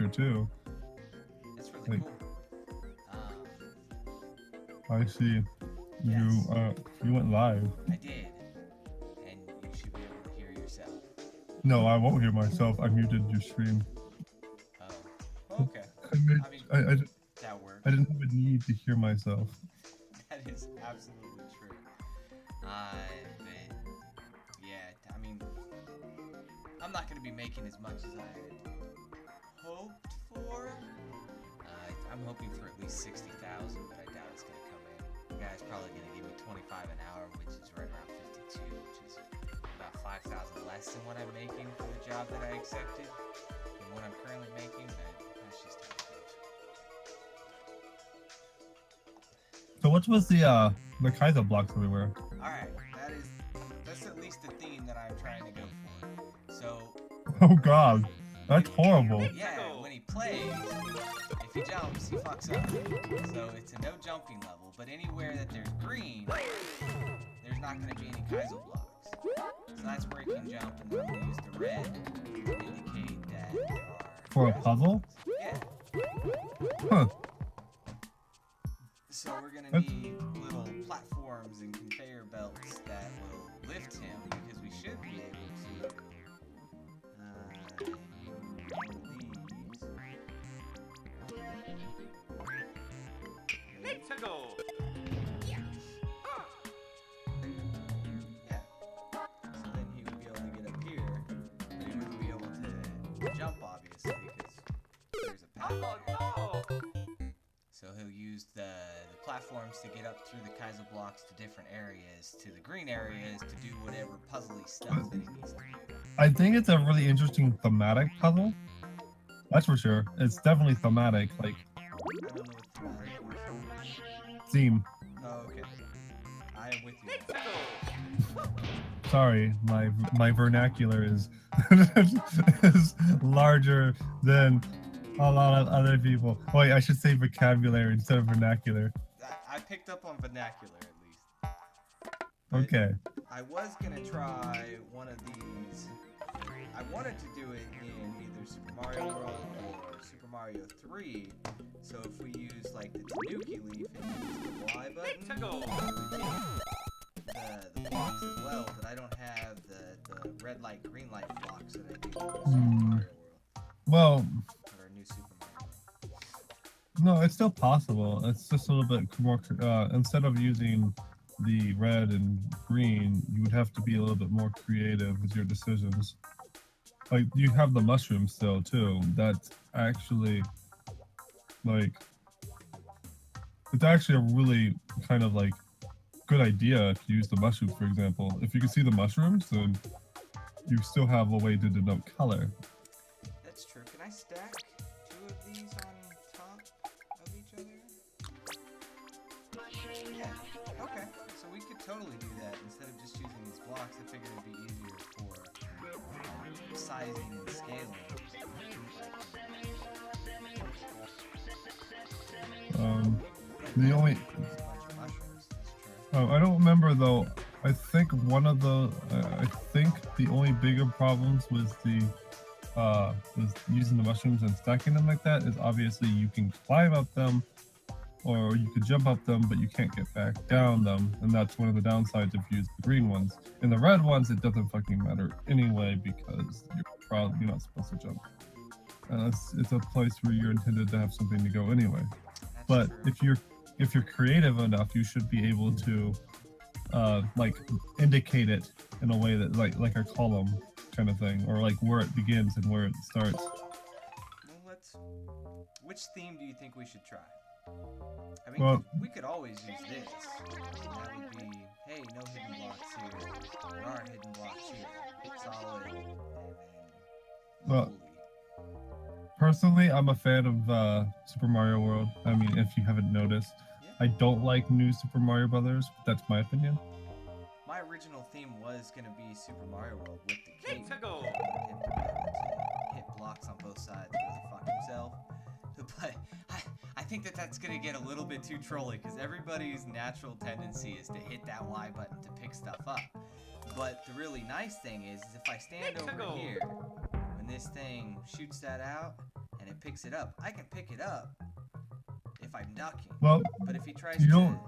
picture too. It's really Like, cool. I see. Yes, You went live. I did, and you should be able to hear yourself. No, I won't hear myself. I muted your stream. Oh, okay. I made, I mean, I, that works. I didn't have a need to hear myself. That is absolutely true. But yeah, I mean, I'm not gonna be making as much as I had hoped for. I'm hoping for at least 60,000, but I doubt it's gonna come in. The guy's probably gonna give me 25 an hour, which is right around 52, which is about 5,000 less than what I'm making for the job that I accepted, and what I'm currently making. But that's just how it goes. So what was the Kaiser blocks everywhere? Alright, that's at least the theme that I'm trying to go for. So, Oh God, that's horrible. yeah, when he plays, if he jumps, he fucks up. So it's a no jumping level, but anywhere that there's green, there's not going to be any Kaiser blocks. So that's where he can jump, and then I'm going to use the red to indicate that there are For a Kaiser puzzle? blocks. Yeah. Huh. So we're going to That's- need little platforms and conveyor belts that will lift him, because we should be able to use these. Yeah. So then he would be able to get up here, but he wouldn't be able to jump, obviously, because there's a path there. So he'll use the platforms to get up through the Kaiser blocks to different areas, to the green areas, to do whatever puzzly stuff that he needs to do. I think it's a really interesting thematic puzzle. That's for sure. It's definitely thematic, like I don't know what thematic is. theme. Oh, okay. I am with you. Sorry, my vernacular is is larger than a lot of other people. Wait, I should say vocabulary instead of vernacular. I picked up on vernacular at least. But Okay. I was gonna try one of these. I wanted to do it in either Super Mario World or Super Mario 3. So if we use like the Tanuki leaf and use the Y button, we get the blocks as well. But I don't have the red light, green light blocks that I do in Super Mario World Well, or New Super Mario World. no, it's still possible. It's just a little bit more. Instead of using the red and green, you would have to be a little bit more creative with your decisions. Like you have the mushroom still too. That's actually like it's actually a really kind of like good idea if you use the mushrooms, for example. If you can see the mushrooms, then you still have a way to denote color. That's true. Can I stack two of these on top of each other? Yeah. Okay. So we could totally do that instead of just using these blocks. I figured it'd be easier for sizing and scaling. The only I don't remember though. I think one of the I think the only bigger problems with using the mushrooms and stacking them like that is obviously you can climb up them or you could jump up them, but you can't get back down them, and that's one of the downsides if you use the green ones. In the red ones, it doesn't fucking matter anyway because you're not supposed to jump. It's a place where you're intended to have something to go anyway. But if you're creative enough, you should be able to like indicate it in a way that like a column kind of thing, or like where it begins and where it starts. Well, which theme do you think we should try? I mean, Well, we could always use this. That would be, hey, no hidden blocks here. There are hidden blocks here. Solid. And then well, holy. personally, I'm a fan of Super Mario World. I mean, if you haven't noticed, I don't like New Super Mario Brothers, but that's my opinion. My original theme was going to be Super Mario World with the king. Hit blocks on both sides, really fuck himself. But I think that's going to get a little bit too trolly because everybody's natural tendency is to hit that Y button to pick stuff up. But the really nice thing is if I stand over here, when this thing shoots that out and it picks it up. I can pick it up if I'm ducking. Well, But if he tries you to don't.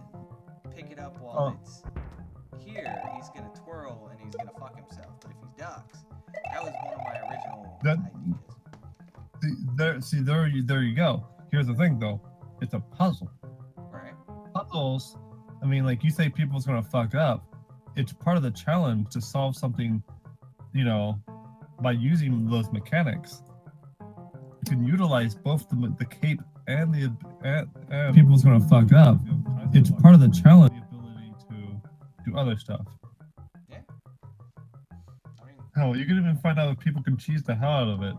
pick it up while it's here, he's gonna twirl and he's gonna fuck himself. But if he ducks, that was one of my original ideas. There you go. Here's the thing, though. It's a puzzle. Right. Puzzles. I mean, like you say, people's gonna fuck up. It's part of the challenge to solve something, you know, by using those mechanics. You can utilize both the cape and the people's gonna fuck up. It's part of the challenge. The ability to do other stuff. Yeah. I mean, hell, you can even find out if people can cheese the hell out of it.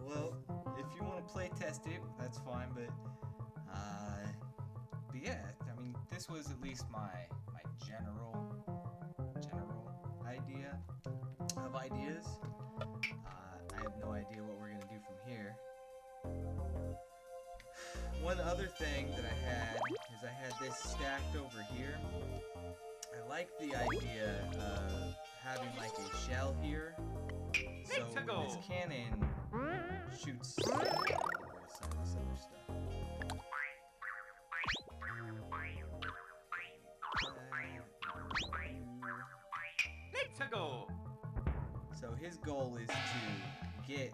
well, if you want to play test it, that's fine. But yeah, I mean, this was at least my general idea of ideas. I have no idea what we're gonna do from here. One other thing that I had is I had this stacked over here. I like the idea of having like a shell here. So when this cannon shoots some other stuff. So his goal is to get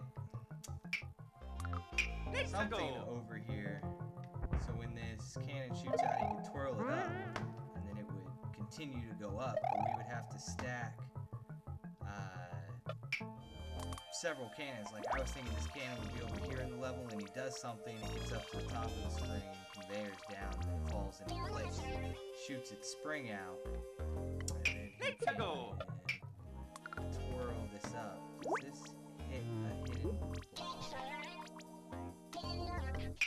something over here, so when this cannon shoots out, he can twirl it up, and then it would continue to go up, but we would have to stack several cannons. Like, I was thinking this cannon would be over here in the level, and he does something, it gets up to the top of the spring, conveyors down, and it falls into place, shoots its spring out, and then he can twirl this up. Does this hit a hidden wall? I'm just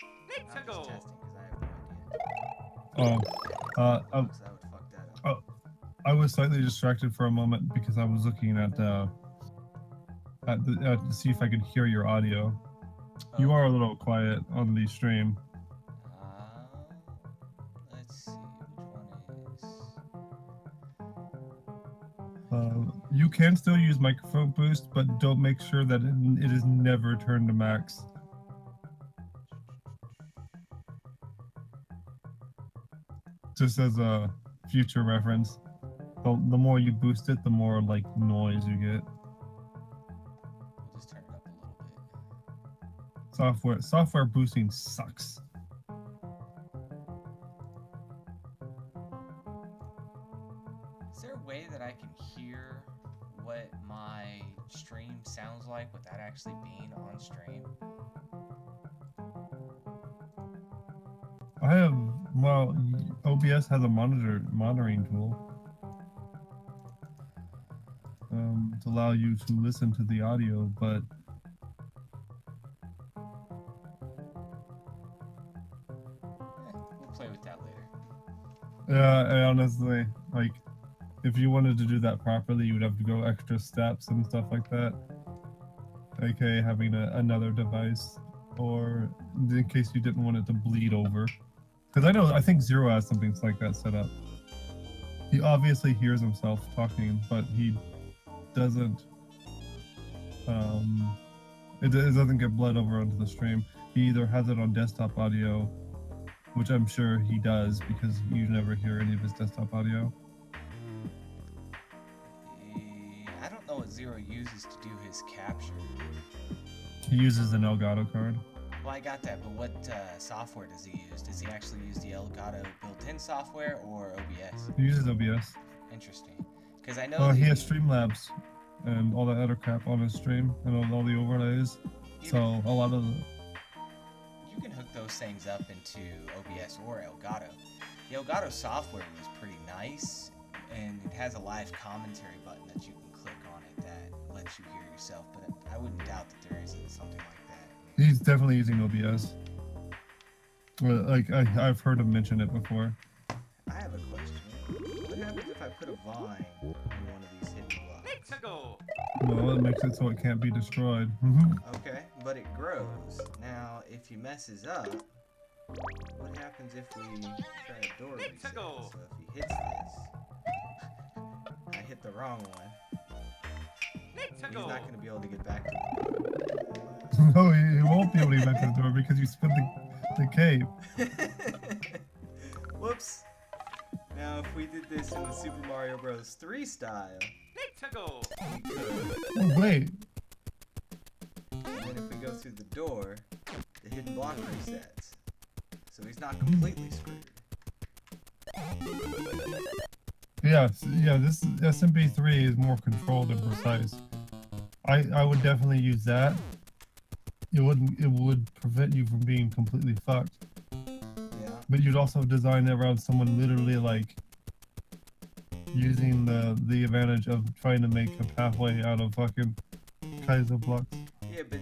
testing because I have no idea. Oh, That would fuck that up. I was slightly distracted for a moment because I was looking at to see if I could hear your audio. You are a little quiet on the stream. Let's see, which Uh, you can still use microphone boost, but don't make sure that it is never turned to max. Just as a future reference, the more you boost it, the more like noise you get. We'll just turn it up a little bit. Software boosting sucks. Is there a way that I can hear what my stream sounds like without actually being on stream? OBS has a monitoring tool to allow you to listen to the audio, but We'll play with that later. I honestly, like, if you wanted to do that properly, you would have to go extra steps and stuff like that. AKA having another device, or in case you didn't want it to bleed over. Because I think Zero has something like that set up. He obviously hears himself talking, but he doesn't. It doesn't get bled over onto the stream. He either has it on desktop audio, which I'm sure he does because you never hear any of his desktop audio. I don't know what Zero uses to do his capture. He uses an Elgato card. Well, I got that, but what software does he use? Does he actually use the Elgato built-in software or OBS? He uses OBS. Interesting. Because I know He has Streamlabs and all that other crap on his stream and all the overlays. So a lot of the... You can hook those things up into OBS or Elgato. The Elgato software was pretty nice, and it has a live commentary button that you can click on it that lets you hear yourself, but I wouldn't doubt that there isn't something like that. He's definitely using OBS. Well, like, I've heard him mention it before. I have a question. What happens if I put a vine in one of these hidden blocks? Well, it makes it so it can't be destroyed. Okay, but it grows. Now, if he messes up, what happens if we try a door reset? So if he hits this, I hit the wrong one, he's not going to be able to get back to it. No, he won't be able to get back to the door because you spent the cave. Whoops. Now, if we did this in the Super Mario Bros. 3 style, we could. Oh, wait. And then if we go through the door, the hidden block resets. So he's not completely screwed. Yeah, this SMP3 is more controlled and precise. I would definitely use that. It would prevent you from being completely fucked. Yeah. But you'd also design it around someone literally like using the advantage of trying to make a pathway out of fucking Kaizo blocks. Yeah, but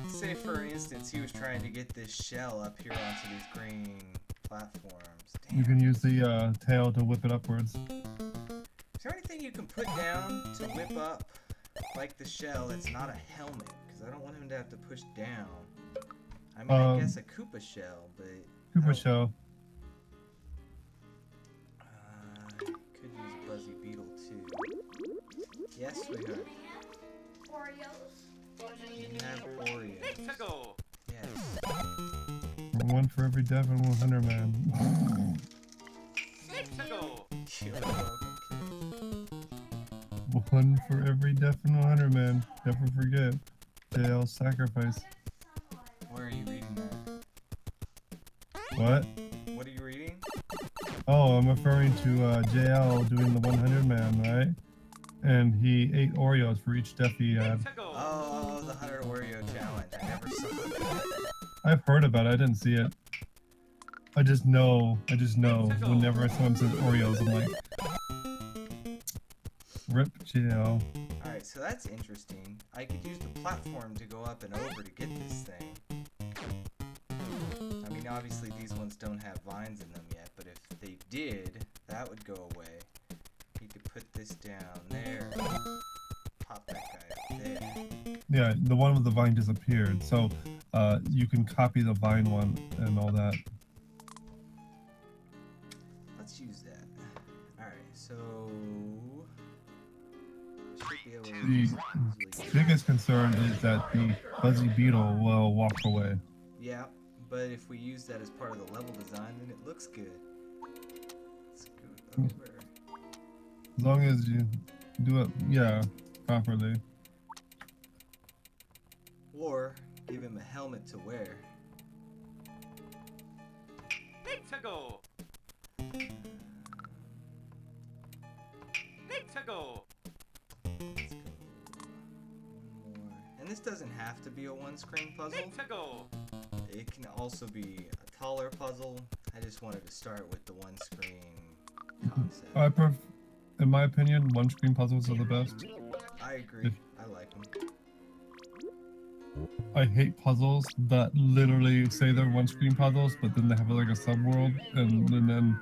say for instance he was trying to get this shell up here onto these green platforms. Damn. You can use the tail to whip it upwards. Is there anything you can put down to whip up like the shell that's not a helmet? Because I don't want him to have to push down. I mean, I guess a Koopa shell, but... Koopa shell. Could use Buzzy Beetle too. Yes, sweetheart. Oreos. You can have Oreos. Yes. One for every deaf and 100 man. You're welcome, kid. One for every deaf and 100 man. Never forget. JL's sacrifice. Where are you reading that? What? What are you reading? Oh, I'm referring to JL doing the 100 man, right? And he ate Oreos for each death he had. Oh, the 100 Oreo challenge. I never saw that. I've heard about it. I didn't see it. I just know. Whenever someone says Oreos, I'm like, rip JL. Alright, so that's interesting. I could use the platform to go up and over to get this thing. I mean, obviously these ones don't have vines in them yet, but if they did, that would go away. You could put this down there, pop that guy up there. Yeah, the one with the vine disappeared, so you can copy the vine one and all that. Let's use that. Alright, so... should be able to The just easily- biggest concern is that the Buzzy Beetle will walk away. Yeah, but if we use that as part of the level design, then it looks good. Scoot over. As long as you do it, yeah, properly. Or give him a helmet to wear. Let's go. Let's go. One more. And this doesn't have to be a one-screen puzzle. Let's go. It can also be a taller puzzle. I just wanted to start with the one-screen concept. In my opinion, one-screen puzzles are the best. I agree. I like them. I hate puzzles that literally say they're one-screen puzzles, but then they have like a sub-world, and then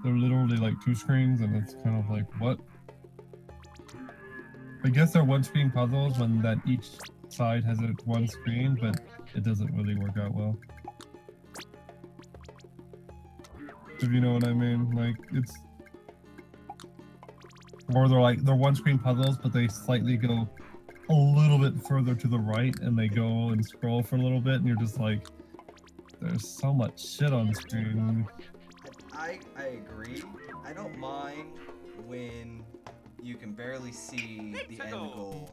they're literally like two screens, and it's kind of like, what? I guess they're one-screen puzzles when that each side has a one screen, but it doesn't really work out well. If you know what I mean, like it's, or they're one-screen puzzles, but they slightly go a little bit further to the right, and they go and scroll for a little bit, and you're just like, there's so much shit on the screen. I agree. I don't mind when you can barely see the end goal,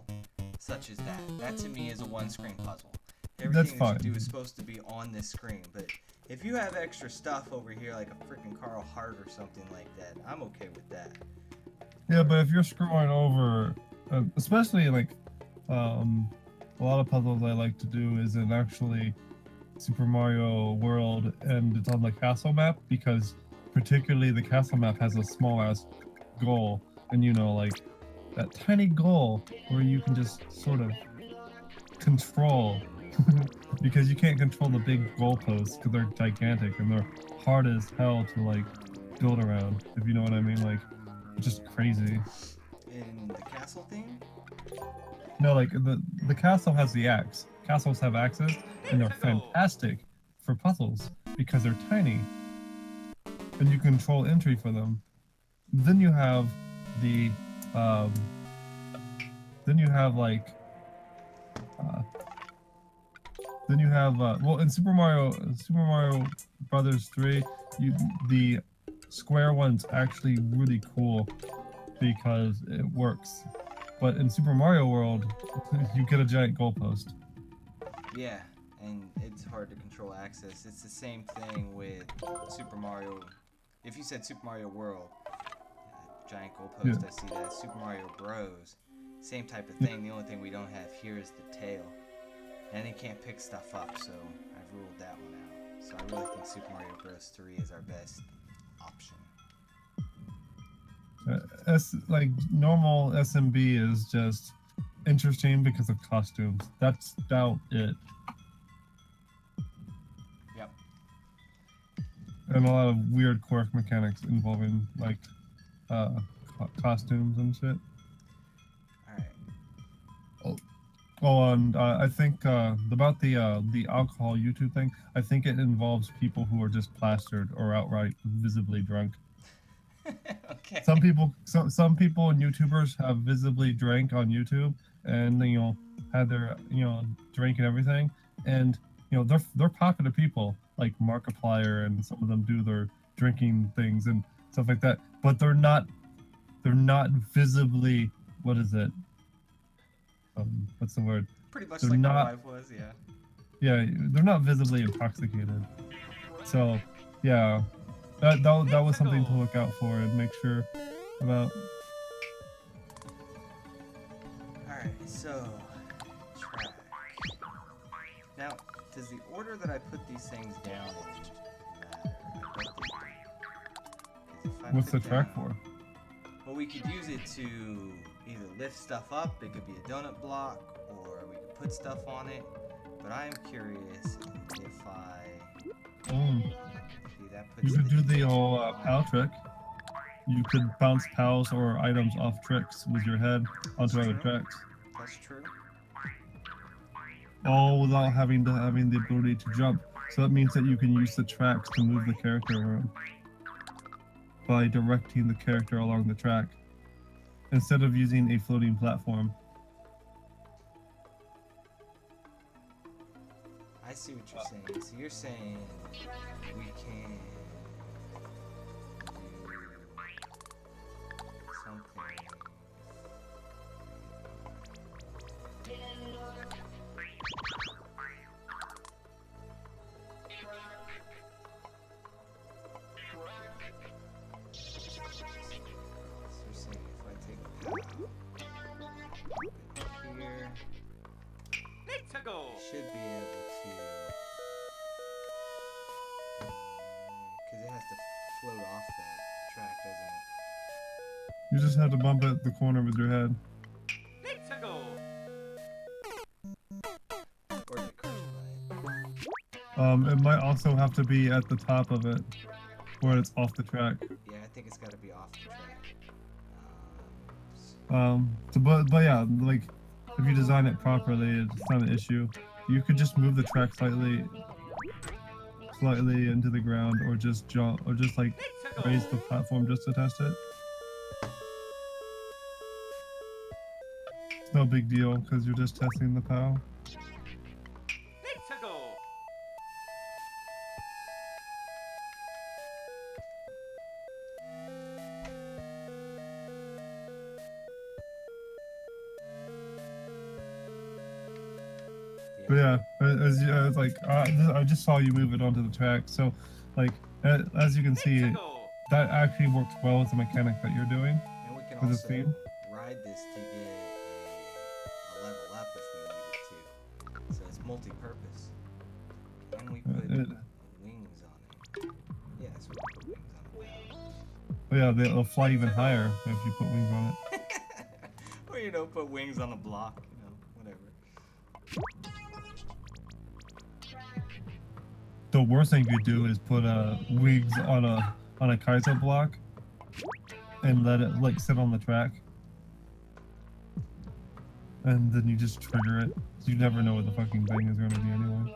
such as that. That to me is a one-screen puzzle. Everything that you do is supposed to be on this screen, but if you have extra stuff over here, like a freaking Carl Hart or something like that, I'm okay with that. Yeah, but if you're scrolling over, especially like a lot of puzzles I like to do is in actually Super Mario World, and it's on the castle map, because particularly the castle map has a small ass goal, and you know, like that tiny goal where you can just sort of control because you can't control the big goalposts because they're gigantic and they're hard as hell to like build around, if you know what I mean. Like, it's just crazy. In the castle theme? No, like the castle has the axe. Castles have axes, and they're fantastic for puzzles because they're tiny and you control entry for them. Then you have the Then you have well in Super Mario Brothers 3, the square one's actually really cool because it works. But in Super Mario World, you get a giant goalpost. Yeah, and it's hard to control access. It's the same thing with Super Mario. If you said Super Mario World, giant goalpost, Yeah. I see that. Super Mario Bros, same type of thing. The only thing we don't have here is the tail. And it can't pick stuff up, so I've ruled that one out. So I really think Super Mario Bros. 3 is our best option. Like normal SMB is just interesting because of costumes. That's about it. Yep. And a lot of weird quirk mechanics involving like costumes and shit. Alright. Oh, and I think about the alcohol YouTube thing. I think it involves people who are just plastered or outright visibly drunk. Okay. Some people and YouTubers have visibly drank on YouTube, and had their drink and everything, and they're popular people like Markiplier, and some of them do their drinking things and stuff like that. But they're not visibly, what is it? What's the word? Pretty much They're like not- my wife was, yeah. Yeah, they're not visibly intoxicated. So, yeah, that was something to look out for and make sure about. Alright, so track. Now, does the order that I put these things down in matter? I bet they do. 'Cause if I What's the put track down- for? Well, we could use it to either lift stuff up, it could be a donut block, or we could put stuff on it. But I am curious if I... See, that puts You could do the whole pal trick. You could bounce pals or items off tricks with your head onto other tracks, That's true. all without having the ability to jump. So that means that you can use the tracks to move the character around by directing the character along the track instead of using a floating platform. I see what you're saying. So you're saying we can do something. So you're saying if I take a pal, put it here, Let's go. should be able to, because it has to float off that track, doesn't it? You just have to bump it the corner with your head. Let's go. Or is it crushed by it? It might also have to be at the top of it, where it's off the track. Yeah, I think it's got to be off the track. But yeah, like if you design it properly, it's not an issue. You could just move the track slightly into the ground, or just jump, or just like Let's go. raise the platform just to test it. It's no big deal because you're just testing the POW. Let's go. But yeah, it's like I just saw you move it onto the track, so like as you can see, Let's go. that actually works well with the mechanic that you're doing And we can with the also theme. ride this to get a level up if we needed to. So it's multi-purpose. Can we put wings on it? Yes, we can put wings on it. But yeah, they'll fly even higher if you put wings on it. Or put wings on a block, whatever. The worst thing you could do is put wings on a Kaizo block and let it like sit on the track, and then you just trigger it. So you never know what the fucking thing is going to be anyway.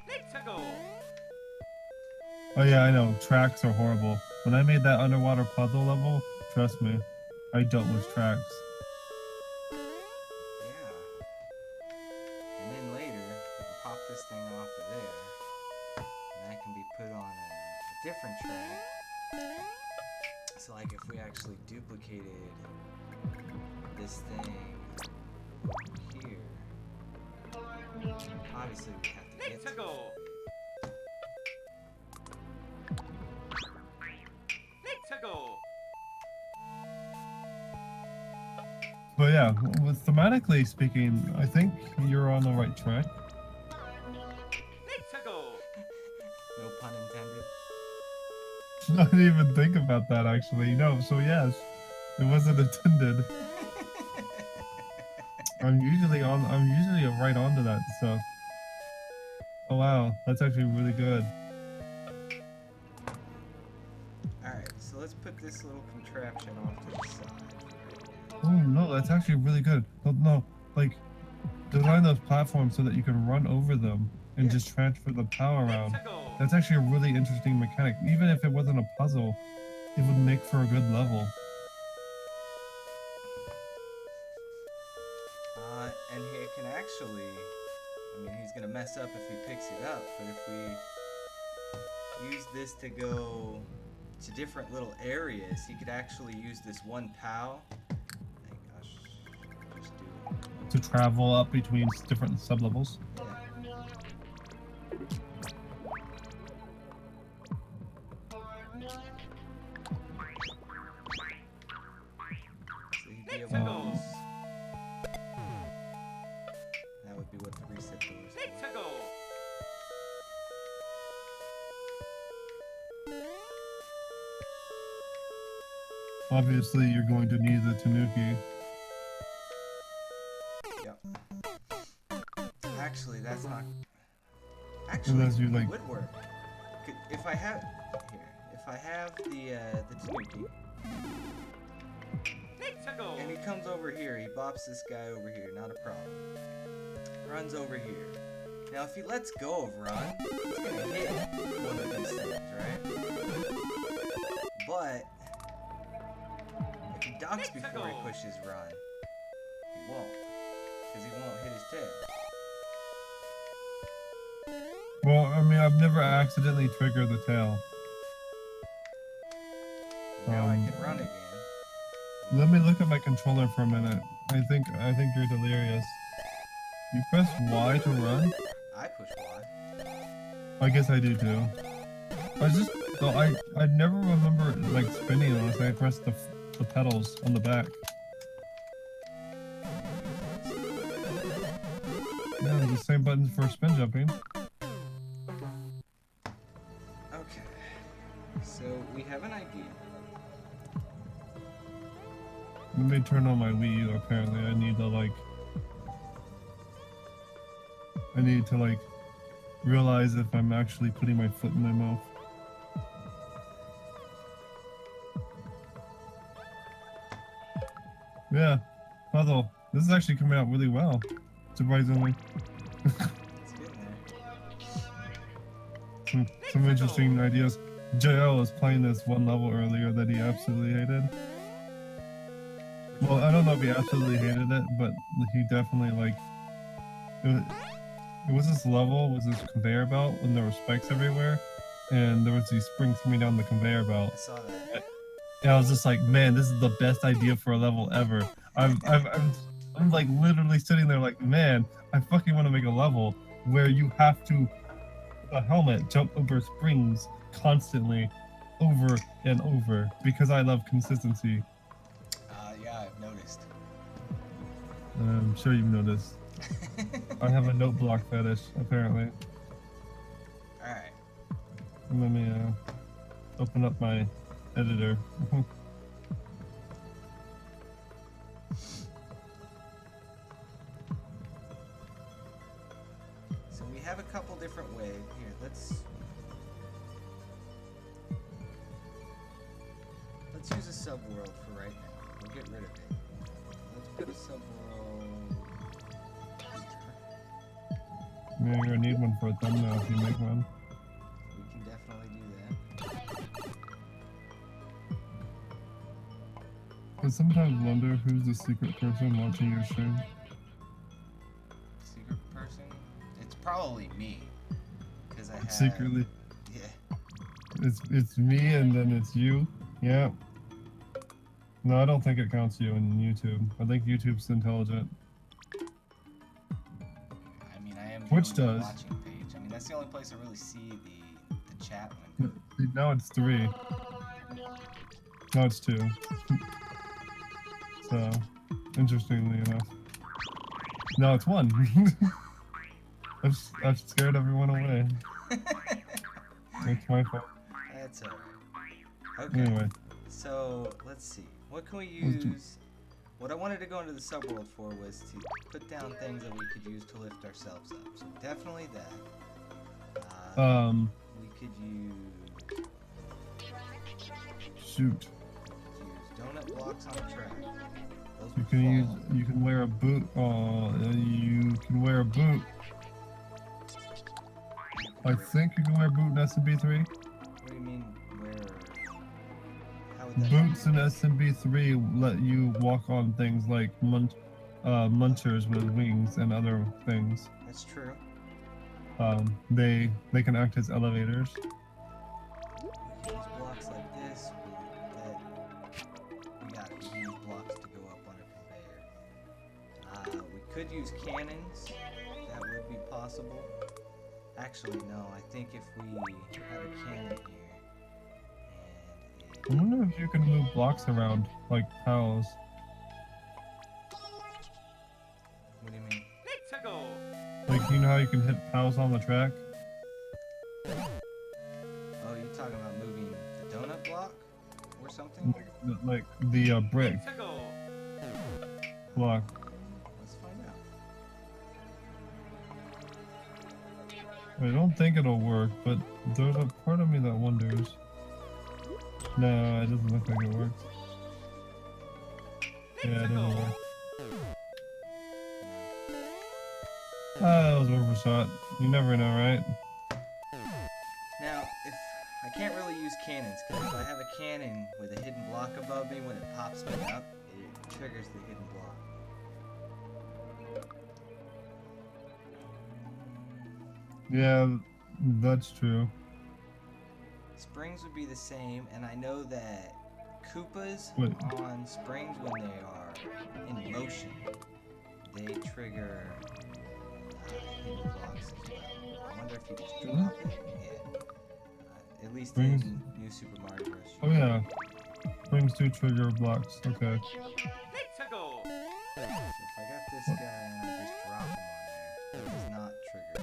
Let's go. Oh yeah, I know, tracks are horrible. When I made that underwater puzzle level, trust me, I dealt with tracks. Yeah. And then later, we can pop this thing off of there. And that can be put on a different track. So like if we actually duplicated this thing here, obviously we have to get Let's to go. Let's go. But yeah, thematically speaking, I think you're on the right track. Let's go. no pun intended. I didn't even think about that actually. No, so yes, it wasn't intended. I'm usually right onto that stuff. Oh wow, that's actually really good. Alright, so let's put this little contraption off to the side. Oh no, that's actually really good. No, like design those platforms so that you can run over them and Yeah. just transfer the power around. Let's go. That's actually a really interesting mechanic. Even if it wasn't a puzzle, it would make for a good level. And he can actually, I mean, he's gonna mess up if he picks it up, but if we use this to go to different little areas, he could actually use this one POW. Hey gosh, just do it. To travel up between different sublevels. Yeah. So he'd be able to Oh. use. That would be what the reset door is Let's for. go. Obviously, you're going to need the Tanuki. Yep. Actually, that's not. Actually, Unless you, it like- would work. If I have here, if I have the Tanuki, Let's go. and he comes over here, he bops this guy over here, not a problem. Runs over here. Now, if he lets go of run, he's gonna hit one of these things, right? But if he ducks before he pushes run, he won't, because he won't hit his tail. Well, I mean, I've never accidentally triggered the tail. Now I can run again. Let me look at my controller for a minute. I think you're delirious. You press Y to run? I push Y. I guess I do too. I never remember like spinning unless I press the pedals on the back. Yeah, the same buttons for spin jumping. Okay. So we have an idea. Let me turn on my Wii U. Apparently, I need to realize if I'm actually putting my foot in my mouth. Yeah, puzzle. This is actually coming out really well, surprisingly. It's getting there. Some interesting ideas. JL was playing this one level earlier that he absolutely hated. Well, I don't know if he absolutely hated it, but he definitely it was this level with this conveyor belt and there were spikes everywhere, and there was these springs coming down the conveyor belt. I saw that. And I was just like, man, this is the best idea for a level ever. I'm like literally sitting there like, man, I fucking want to make a level where you have to a helmet jump over springs constantly over and over because I love consistency. Yeah, I've noticed. I'm sure you've noticed. I have a note block fetish, apparently. Alright. Let me open up my editor. So we have a couple different ways. Here, let's use a subworld for right now. We'll get rid of it. Let's put a subworld here. Yeah, you're gonna need one for a thumbnail if you make one. We can definitely do that. I sometimes wonder who's the secret person watching your stream. Secret person? It's probably me. Because I have... Secretly, Yeah. it's me and then it's you. Yeah. No, I don't think it counts you in YouTube. I think YouTube's intelligent. I mean, I am Which doing the does. watching page. I mean, that's the only place I really see the chat window. Now it's 3. Now it's 2. So, interestingly enough. Now it's 1. I've scared everyone away. It's my fault. That's alright. Okay. Anyway, So, let's see. What can we Let's do- use? What I wanted to go into the subworld for was to put down things that we could use to lift ourselves up. So definitely that. We could use shoot. donut blocks on a track. Those You would can fall. you can wear a boot. You can wear a boot. I think you can wear a boot in SMB3. What do you mean where? How would that Boots in SMB3 let you walk on things like munchers with wings and other things. That's true. They can act as elevators. We can use blocks like this. We got it. We can use blocks to go up on a conveyor. We could use cannons. That would be possible. Actually, no. I think if we had a cannon here I and wonder if you can move blocks around like pals. what do you mean? Let's go. Like, you know how you can hit pals on the track? Oh, you're talking about moving the donut block or something? Like the brick Let's go. block. Let's find out. I don't think it'll work, but there's a part of me that wonders. No, it doesn't look like it works. Yeah, it doesn't work. Ah, that was overshot. You never know, right? Now, if I can't really use cannons, because if I have a cannon with a hidden block above me, when it pops me up, it triggers the hidden block. Yeah, that's true. Springs would be the same, and I know that Koopas Wait. on springs, when they are in motion, they trigger hidden blocks as well. I wonder if you just drop it. Yeah. At least Springs? in New Super Mario Bros. Oh yeah. Springs do trigger blocks. Okay. Let's go. So if I got this guy and I just drop him on there, it does not trigger the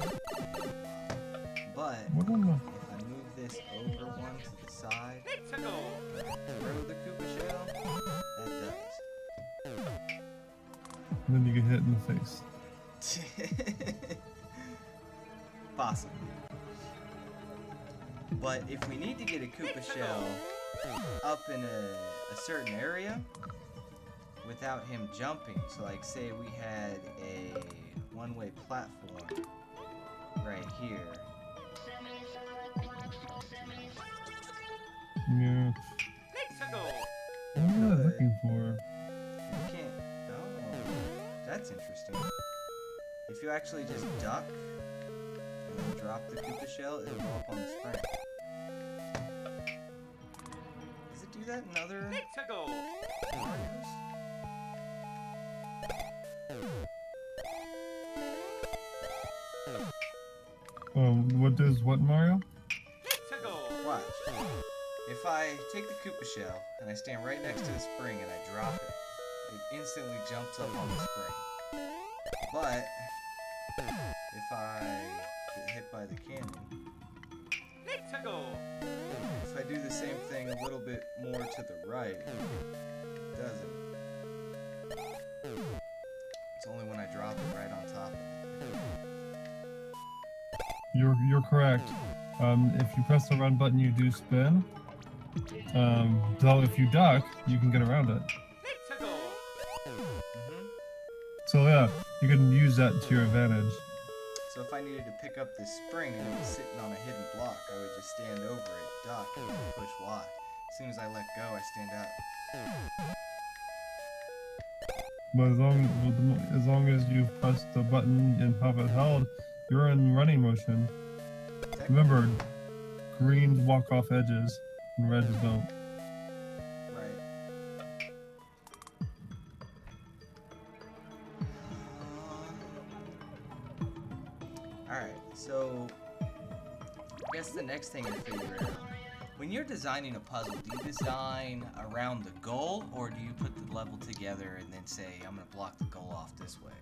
hidden block. But What on the... if I move this over one to the side, Let's go. throw the Koopa shell, that does. Then you get hit in the face. Possibly. But if we need to get a Koopa shell up in a certain area without him jumping, so like say we had a one-way platform right here. Yeah. Let's go. What am I looking for? You can't. Oh, that's interesting. If you actually just duck and then drop the Koopa shell, it'll go up on the spring. Does it do that in other Let's go. Marios? What does what, Mario? Let's go. Watch. If I take the Koopa shell and I stand right next to the spring and I drop it, it instantly jumps up on the spring. But if I get hit by the cannon, Let's go. if I do the same thing a little bit more to the right, it doesn't. It's only when I drop it right on top of it. You're correct. If you press the run button, you do spin. Though if you duck, you can get around it. Let's go. So yeah, you can use that to your advantage. So if I needed to pick up this spring and it was sitting on a hidden block, I would just stand over it, duck, and then push Y. As soon as I let go, I stand up. But as long as you press the button and have it held, You're in running motion. Remember, greens walk off edges and reds don't. Right. Alright, so I guess the next thing to figure out, when you're designing a puzzle, do you design around the goal, or do you put the level together and then say, I'm going to block the goal off this way?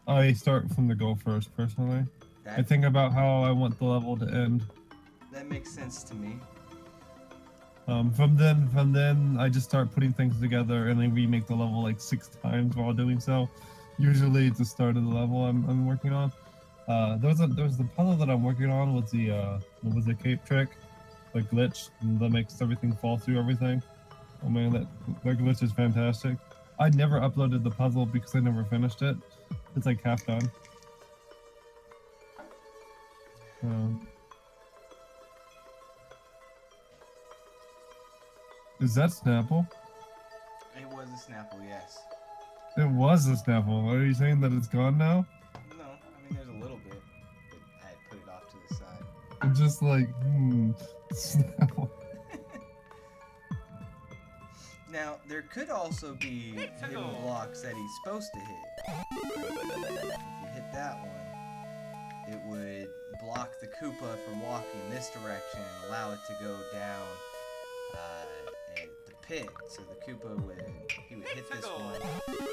I start from the goal first, personally. I think about how I want the level to end. That makes sense to me. From then, I just start putting things together and then remake the level like 6 times while doing so. Usually, it's the start of the level I'm working on. There's the puzzle that I'm working on was the cape trick, the glitch that makes everything fall through everything. Oh man, that glitch is fantastic. I never uploaded the puzzle because I never finished it. It's like half done. Is that Snapple? It was a Snapple, yes. It was a Snapple. Are you saying that it's gone now? No, I mean there's a little bit, but I had put it off to the side. I'm just like, Snapple. Now, there could also be hidden blocks that he's supposed to hit. If you hit that one, it would block the Koopa from walking this direction and allow it to go down the pit. So the Koopa would hit this one, and then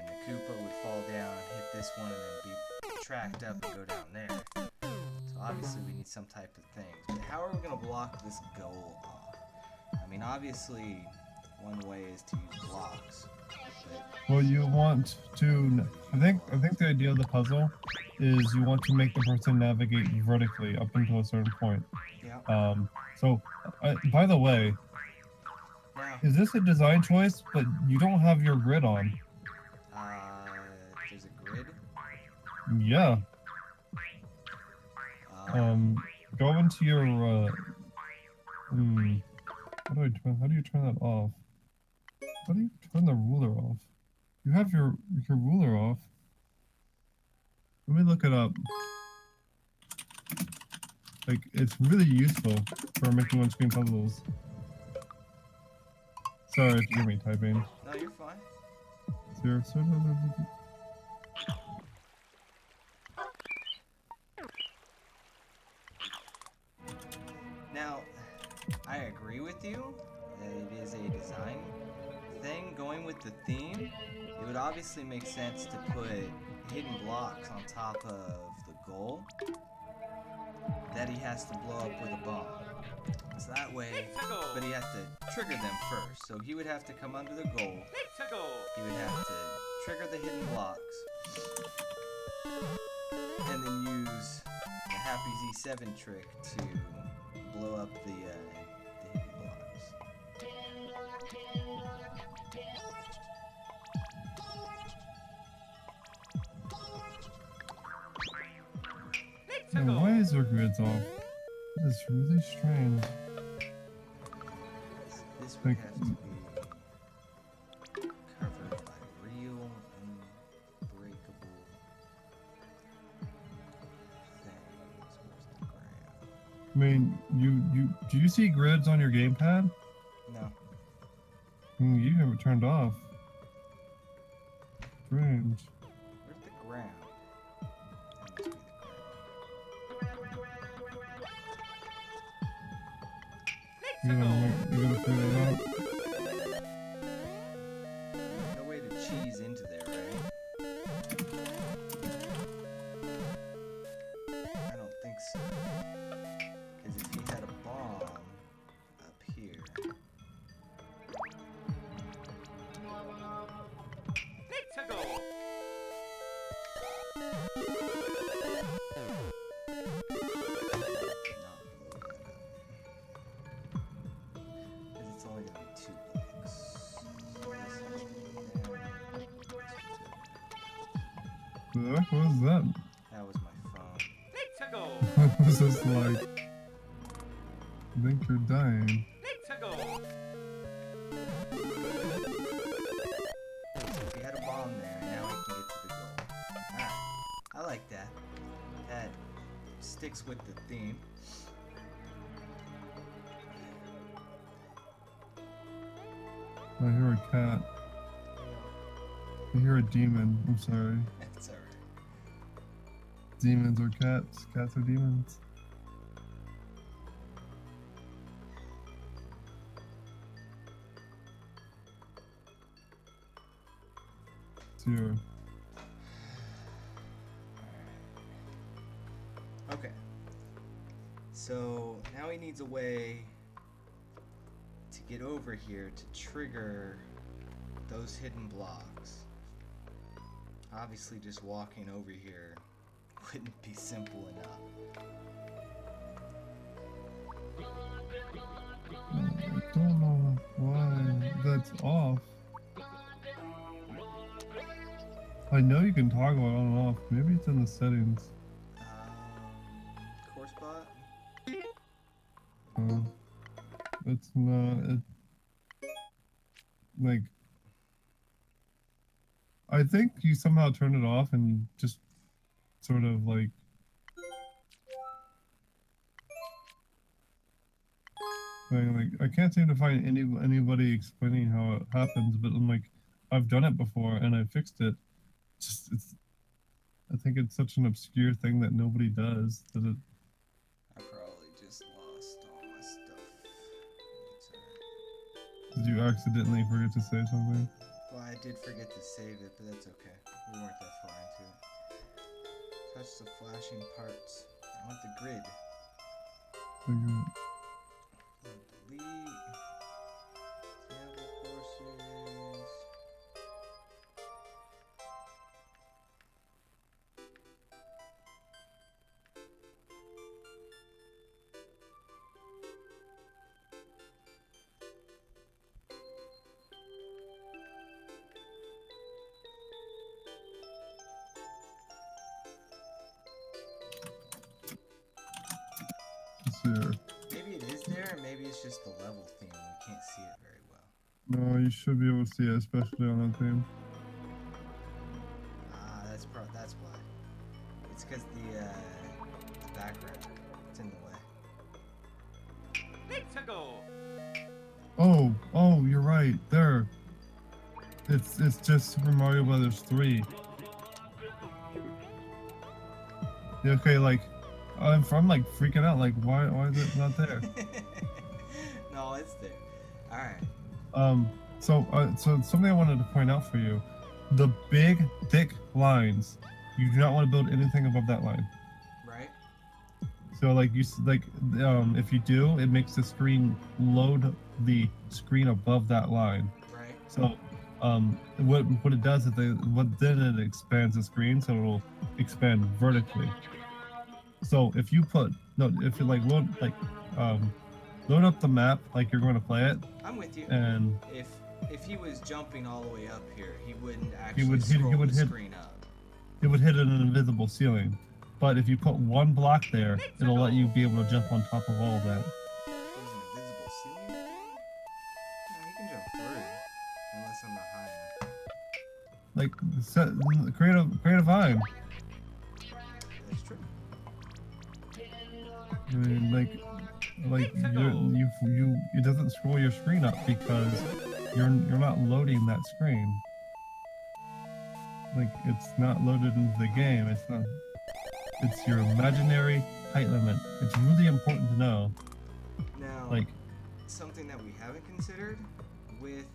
the Koopa would fall down, hit this one, and then be tracked up and go down there. So obviously we need some type of things. But how are we going to block this goal off? I mean, obviously, one way is to use blocks. Well, you want to. I think the idea of the puzzle is you want to make the person navigate vertically up until a certain point. Yeah. So, by the way, Now, is this a design choice? But you don't have your grid on. there's a grid. Yeah. Go into your. How do you turn that off? How do you turn the ruler off? You have your ruler off. Let me look it up. Like, it's really useful for making on-screen puzzles. Sorry if you hear me typing. No, you're fine. Now, I agree with you that it is a design thing. Going with the theme, it would obviously make sense to put hidden blocks on top of the goal that he has to blow up with a bomb. So that way, but he has to trigger them first. So he would have to come under the goal. He would have to trigger the hidden blocks, and then use the Happy Z7 trick to blow up the hidden blocks. Now, why is their grids off? That is really strange. This would have to be covered by real unbreakable things. Where's the ground? I mean, do you see grids on your gamepad? No. You have it turned off. Strange. Where's the ground? That must be the ground. You're gonna figure it out. There's no way to cheese into there, right? I don't think so. Because if he had a bomb up here. Because it's only going to be 2 blocks. What was that? That was my phone. It was just like, I think you're dying. So if he had a bomb there, now he can get to the goal. Alright. I like that. sticks with the theme. I hear a cat. I hear a demon. I'm sorry. That's alright. Demons or cats. Cats or demons. It's here. Okay. So now he needs a way to get over here to trigger those hidden blocks. Obviously, just walking over here wouldn't be simple enough. I don't know why that's off. I know you can toggle it on and off. Maybe it's in the settings. Core spot? It's not. Like, I think you somehow turned it off and you just sort of like. I can't seem to find anybody explaining how it happens, but I'm like, I've done it before and I fixed it. I think it's such an obscure thing that nobody does that it. I probably just lost all my stuff. It's alright. Did you accidentally forget to say something? Well, I did forget to save it, but that's okay. We weren't that far into it. Touch the flashing parts. I want the grid. Delete. Sample courses. It's here. Maybe it is there, or maybe it's just the level theme. We can't see it very well. No, you should be able to see it, especially on that theme. Ah, that's why. It's because the background. It's in the way. Let's go. Oh, you're right. There. It's just Super Mario Brothers 3. Yeah, okay, like I'm like freaking out. Like, why is it not there? No, it's there. All right. So something I wanted to point out for you: the big, thick lines. You do not want to build anything above that line. Right. So if you do, it makes the screen load the screen above that line. Right. So what it does is then it expands the screen, so it'll expand vertically. So if you load up the map like you're going to play it. I'm with you. And if he was jumping all the way up here, he wouldn't actually hit screen up. It would hit an invisible ceiling. But if you put one block there, it'll let you be able to jump on top of all of that. There's an invisible ceiling? No, he can jump through. Unless I'm not high enough. Like, create a vine. That's true. I mean, it doesn't scroll your screen up because you're not loading that screen. Like, it's not loaded into the game. It's your imaginary height limit. It's really important to know. Now, Like, something that we haven't considered with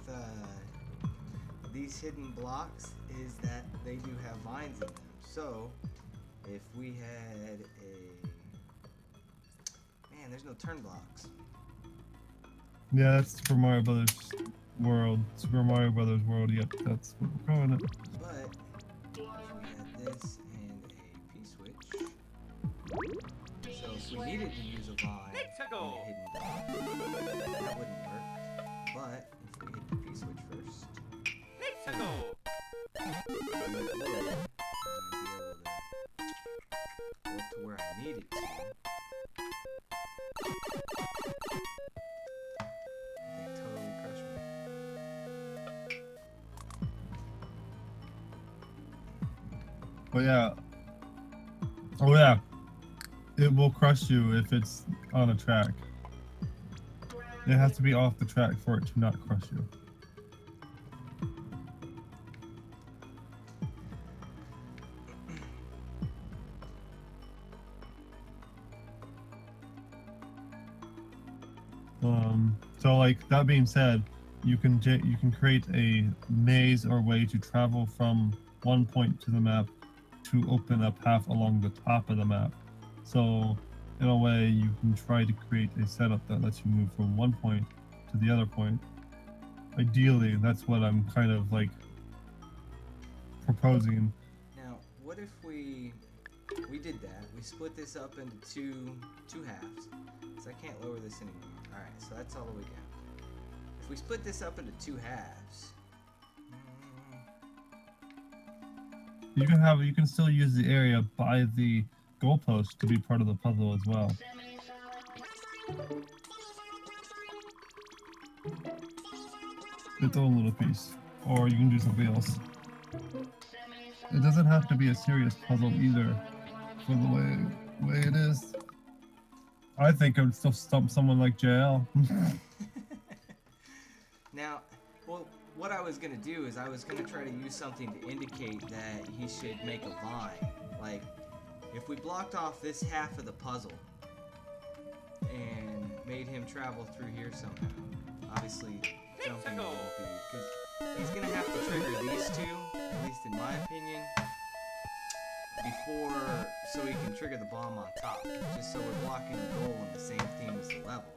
these hidden blocks is that they do have vines in them. So, if we had man, there's no turn blocks. yeah, that's Super Mario Brothers World. Super Mario Brothers World. Yep, that's what we're calling it. But if we had this and a P-switch, so if we needed to use a vine and a hidden block, that wouldn't work. But if we hit the P-switch first, Let's go. and I'd be able to go to where I need it to. They totally crushed me. Oh yeah. It will crush you if it's on a track. It has to be off the track for it to not crush you. So like that being said, you can create a maze or way to travel from one point to the map to open a path along the top of the map. So in a way, you can try to create a setup that lets you move from one point to the other point. Ideally, that's what I'm kind of like proposing. Now, what if we did that? We split this up into two halves. Because I can't lower this anymore. All right, so that's all the way down. If we split this up into two halves, You can still use the area by the goalpost to be part of the puzzle as well. Its own little piece. Or you can do something else. It doesn't have to be a serious puzzle either for the way it is. I think I would still stump someone like JL. now, well, what I was gonna do is I was gonna try to use something to indicate that he should make a vine. Like, if we blocked off this half of the puzzle and made him travel through here somehow, obviously jumping won't be, because he's gonna have to trigger these two, at least in my opinion, before, so he can trigger the bomb on top, just so we're blocking the goal on the same theme as the level.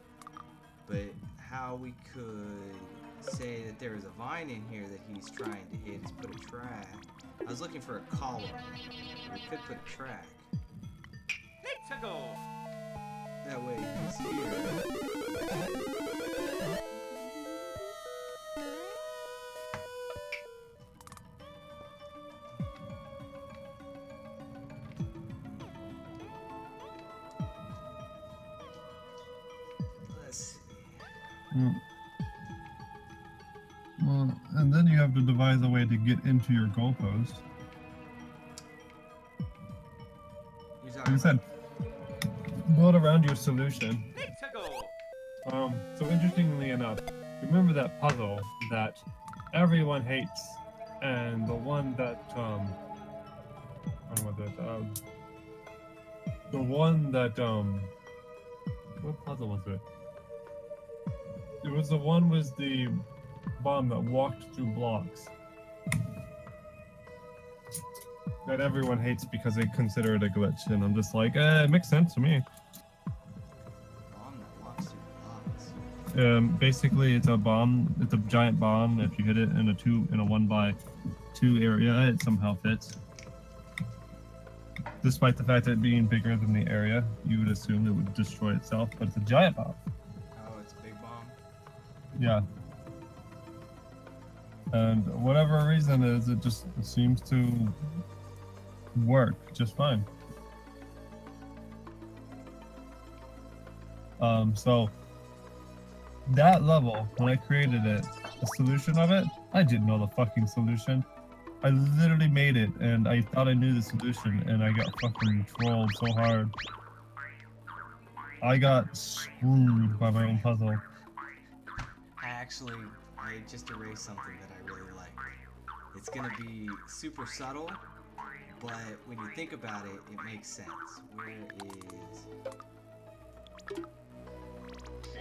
But how we could say that there is a vine in here that he's trying to hit is put a track. I was looking for a column. We could put a track. That way he's here. Let's see. Well, and then you have to devise a way to get into your goalpost. Like I said, build around your solution. So interestingly enough, remember that puzzle that everyone hates, and the one that I don't know what that the one that what puzzle was it? It was the one with the bomb that walked through blocks. That everyone hates because they consider it a glitch, and I'm just like, it makes sense to me. Bomb that walks through blocks. Basically, it's a bomb. It's a giant bomb. If you hit it in a 1x2 area, it somehow fits. Despite the fact that it being bigger than the area, you would assume it would destroy itself, but it's a giant bomb. Oh, it's a big bomb? Yeah. And whatever reason is, it just seems to work just fine. So that level, when I created it, the solution of it, I didn't know the fucking solution. I literally made it, and I thought I knew the solution, and I got fucking trolled so hard. I got screwed by my own puzzle. I just erased something that I really like. It's gonna be super subtle, but when you think about it, it makes sense. Where is...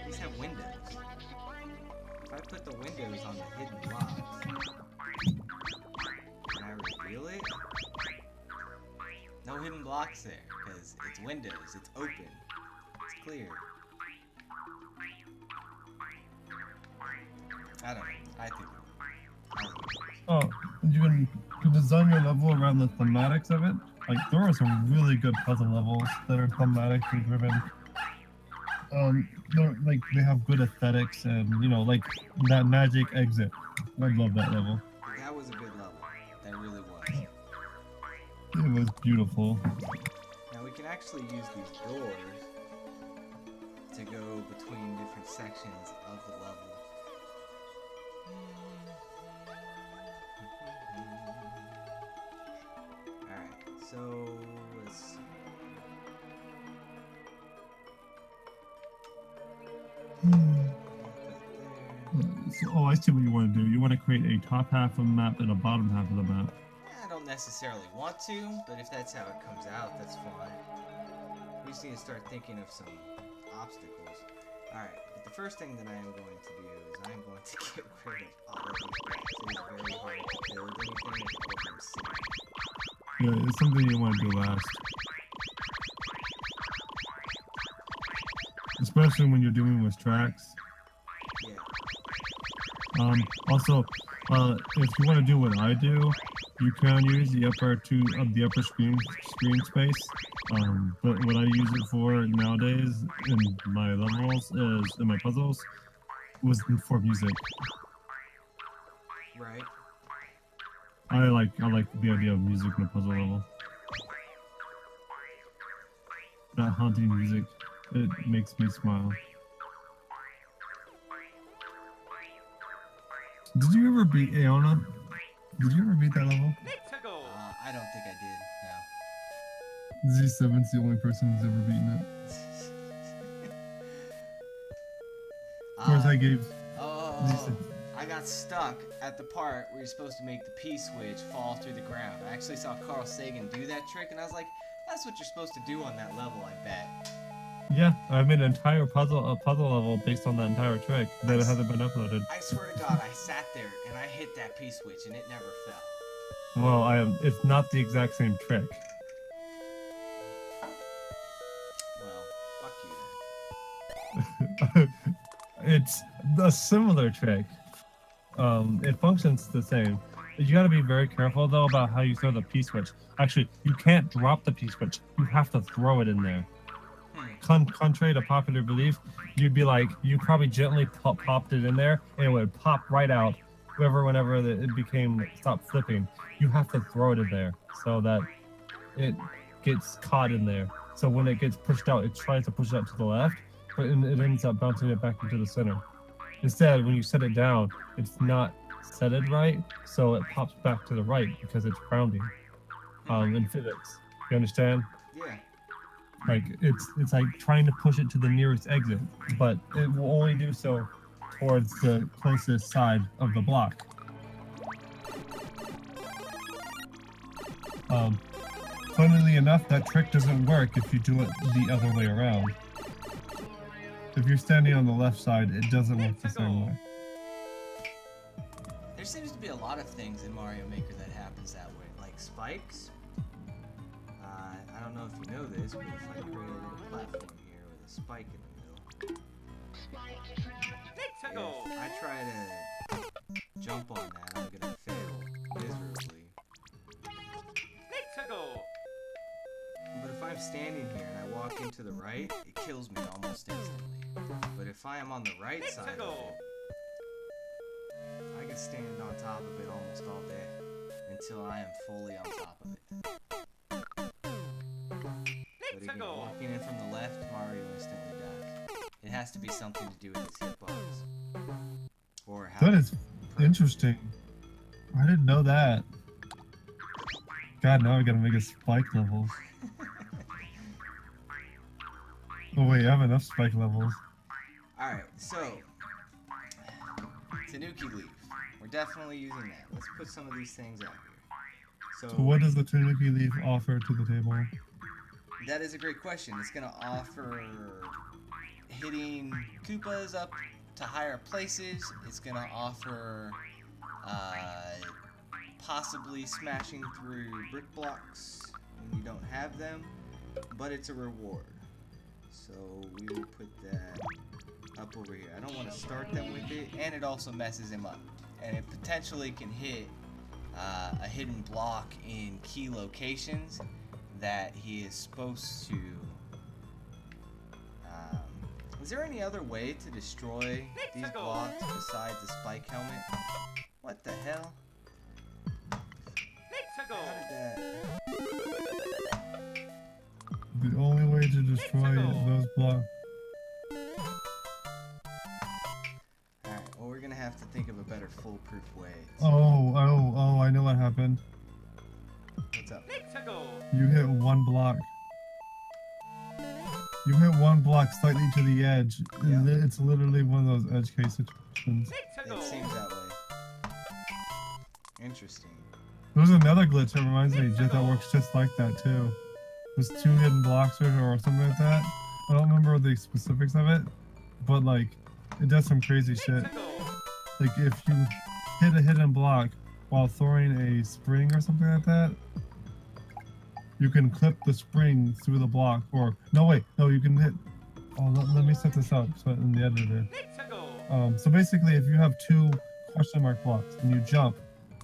These have windows. If I put the windows on the hidden blocks, can I reveal it? No hidden blocks there, because it's windows, it's open, it's clear. I don't know. I think. Oh, you can design your level around the thematics of it. Like, there are some really good puzzle levels that are thematically driven. They have good aesthetics, and like that magic exit. I love that level. That was a good level. That really was. It was beautiful. Now we can actually use these doors to go between different sections of the level. Alright, so let's see. Oh, I see what you want to do. You want to create a top half of the map and a bottom half of the map. I don't necessarily want to, but if that's how it comes out, that's fine. We just need to start thinking of some obstacles. Alright, but the first thing that I am going to do is I am going to get rid of all of these blocks. It is very hard to build anything with them sitting. Yeah, it's something you want to do last. Especially when you're doing with tracks. Yeah. Also, if you want to do what I do, you can use the upper screen space. But what I use it for nowadays in my levels is in my puzzles was for music. Right. I like the idea of music in a puzzle level. That haunting music, it makes me smile. Did you ever beat Aeona? Did you ever beat that level? I don't think I did, no. Z7's the only person who's ever beaten it. Of course, I gave. I got stuck at the part where you're supposed to make the P-switch fall through the ground. I actually saw Carl Sagan do that trick, and I was like, that's what you're supposed to do on that level, I bet. Yeah, I made an entire puzzle level based on that entire trick that hasn't been uploaded. I swear to God, I sat there and I hit that P-switch and it never fell. Well, it's not the exact same trick. Well, fuck you then. It's a similar trick. It functions the same. You gotta be very careful though about how you throw the P-switch. Actually, you can't drop the P-switch. You have to throw it in there. Contrary to popular belief, you'd be like, you probably gently popped it in there and it would pop right out whenever it stopped flipping. You have to throw it in there so that it gets caught in there. So when it gets pushed out, it tries to push it out to the left, but it ends up bouncing it back into the center. Instead, when you set it down, it's not setted right, so it pops back to the right because it's grounding in physics. You understand? Yeah. Like it's like trying to push it to the nearest exit, but it will only do so towards the closest side of the block. Funnily enough, that trick doesn't work if you do it the other way around. If you're standing on the left side, it doesn't work the same way. There seems to be a lot of things in Mario Maker that happens that way, like spikes. I don't know if you know this, but if I create a little platform here with a spike in the middle, if I try to jump on that, I'm gonna fail miserably. But if I'm standing here and I walk into the right, it kills me almost instantly. But if I am on the right side of it, I can stand on top of it almost all day until I am fully on top of it. But again, walking in from the left, Mario instantly dies. It has to be something to do with his hitbox. Or how That is interesting. I didn't know that. God, now I gotta make a spike level. Oh wait, I have enough spike levels. Alright, so Tanuki Leaf. We're definitely using that. Let's put some of these things out here. So what does the Tanuki Leaf offer to the table? That is a great question. It's going to offer hitting Koopas up to higher places. It's going to offer possibly smashing through brick blocks when you don't have them, but it's a reward. So we will put that up over here. I don't want to start them with it, and it also messes him up. And it potentially can hit a hidden block in key locations that he is supposed to. Is there any other way to destroy these blocks besides the spike helmet? What the hell? How did that? The only way to destroy those blocks. Alright, well we're gonna have to think of a better foolproof way. Oh, I know what happened. What's up? You hit one block. You hit one block slightly to the edge. Yeah. It's literally one of those edge cases. animations. It seems that way. Interesting. There's another glitch that reminds me that works just like that too. There's 2 hidden blocks or something like that. I don't remember the specifics of it, but like it does some crazy shit. Like if you hit a hidden block while throwing a spring or something like that, you can clip the spring through the block. Or no, wait, no, you can hit. Oh, let me set this up so in the editor. So basically, if you have 2 question mark blocks and you jump,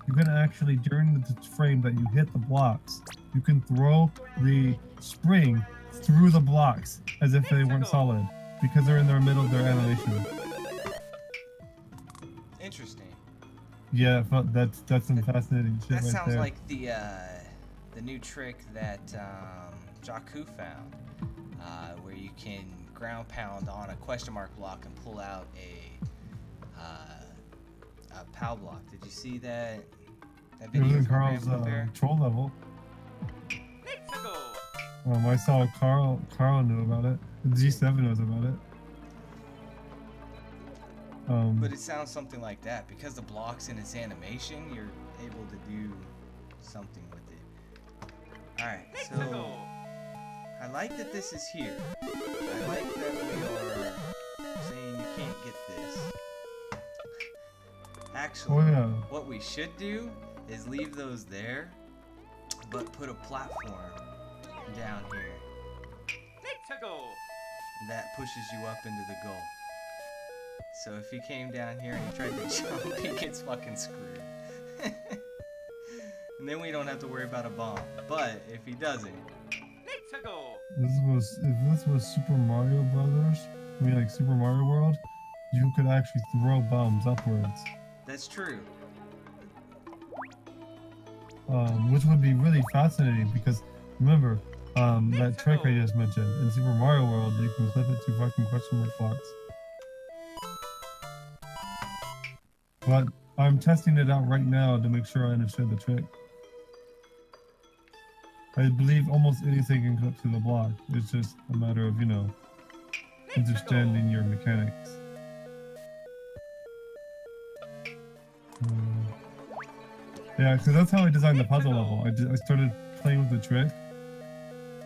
you can actually, during the frame that you hit the blocks, you can throw the spring through the blocks as if they weren't solid because they're in the middle of their animation. Interesting. Yeah, that's some fascinating shit That right sounds there. like the new trick that Jakku found, where you can ground pound on a question mark block and pull out a POW block. Did you see that It was video in from Carl's Grandpa Bear? troll level. I saw Carl knew about it. G7 knows about it. But it sounds something like that. Because the block's in its animation, you're able to do something with it. Alright, so I like that this is here. I like that we are saying you can't get this. Actually, Oh yeah. what we should do is leave those there, but put a platform down here that pushes you up into the goal. So if he came down here and he tried to jump, he gets fucking screwed. And then we don't have to worry about a bomb. But if he doesn't, If this was Super Mario Brothers, I mean like Super Mario World, you could actually throw bombs upwards. that's true. Which would be really fascinating because remember, that trick I just mentioned in Super Mario World, you can clip it to fucking question mark blocks. But I'm testing it out right now to make sure I understand the trick. I believe almost anything can clip to the block. It's just a matter of, understanding your mechanics. Yeah, because that's how I designed the puzzle level. I started playing with the trick.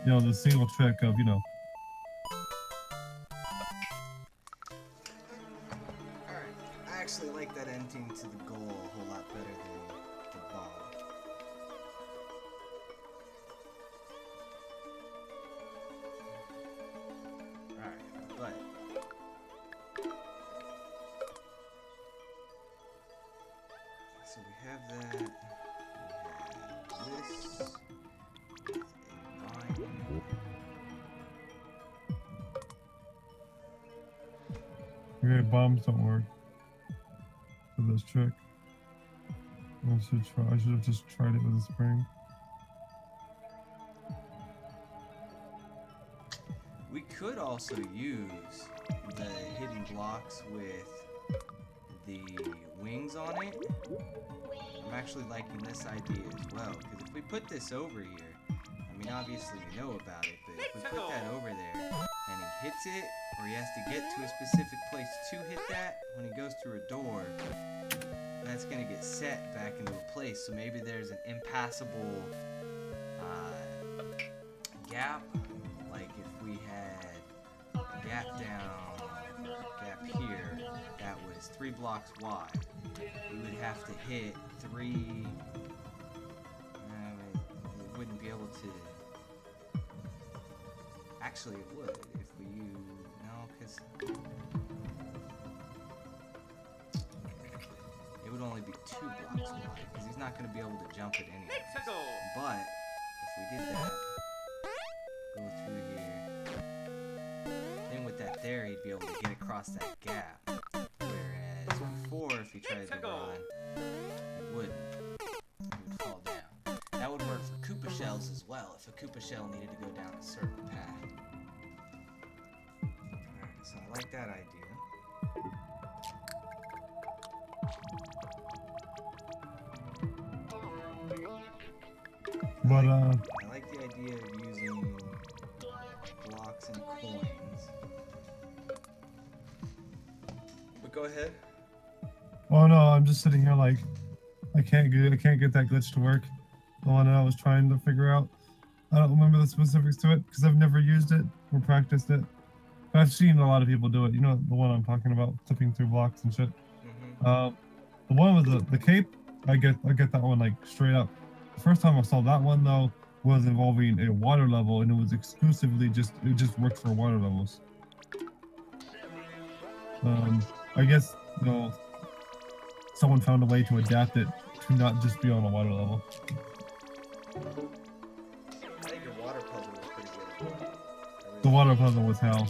The single trick of, Alright, I actually like that ending to the goal a whole lot better than the bomb. Alright, but so we have that. We have this. A vine. okay, bombs don't work for this trick. I should have just tried it with a spring. We could also use the hidden blocks with the wings on it. I'm actually liking this idea as well, because if we put this over here, I mean obviously we know about it, but if we put that over there and he hits it, or he has to get to a specific place to hit that, when he goes through a door, that's going to get set back into a place. So maybe there's an impassable gap, like if we had a gap down, gap here, that was 3 blocks wide. We would have to hit 3, it wouldn't be able to, actually it would, if we use, no, because it would only be 2 blocks wide, because he's not going to be able to jump it anyway. But if we did that, go through here, then with that there, he'd be able to get across that gap. Whereas before, if he tried to run, it wouldn't. It would fall down. That would work for Koopa shells as well, if a Koopa shell needed to go down a certain path. Alright, so I like that idea. But I like the idea of using blocks and coins. But go ahead. Oh no, I'm just sitting here like I can't get that glitch to work. The one that I was trying to figure out. I don't remember the specifics to it because I've never used it or practiced it. But I've seen a lot of people do it. You know the one I'm talking about, flipping through blocks and shit. Mm-hmm. The one with the cape, I get that one like straight up. The first time I saw that one though was involving a water level, and it was exclusively just worked for water levels. I guess someone found a way to adapt it to not just be on a water level. I think your water puzzle was pretty good. The water puzzle was hell.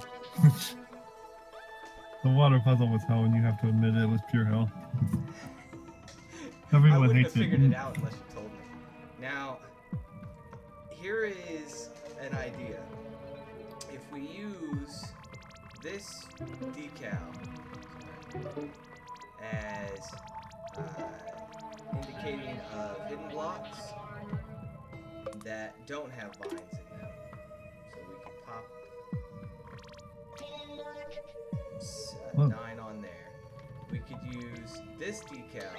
The water puzzle was hell, and you have to admit it was pure hell. I Everyone wouldn't hates have it. figured it out unless you told me. Now, here is an idea. If we use this decal as indicating of hidden blocks that don't have vines in them, so we can pop 9 on there. We could use this decal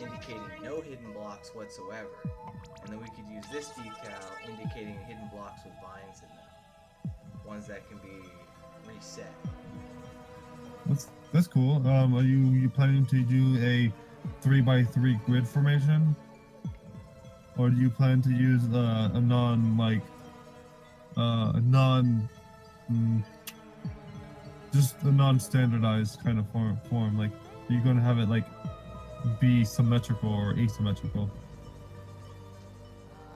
indicating no hidden blocks whatsoever, and then we could use this decal indicating hidden blocks with vines in them, ones that can be reset. That's cool. Are you planning to do a 3x3 grid formation, or do you plan to use a just a non-standardized kind of form? Like, are you going to have it like be symmetrical or asymmetrical?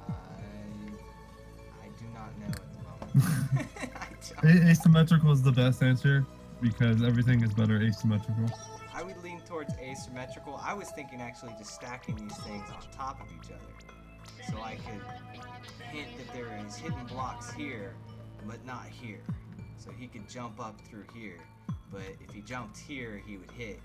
I do not know at the moment. I don't. Asymmetrical is the best answer because everything is better asymmetrical. I would lean towards asymmetrical. I was thinking actually just stacking these things on top of each other, so I could hint that there is hidden blocks here, but not here. So he could jump up through here, but if he jumped here, he would hit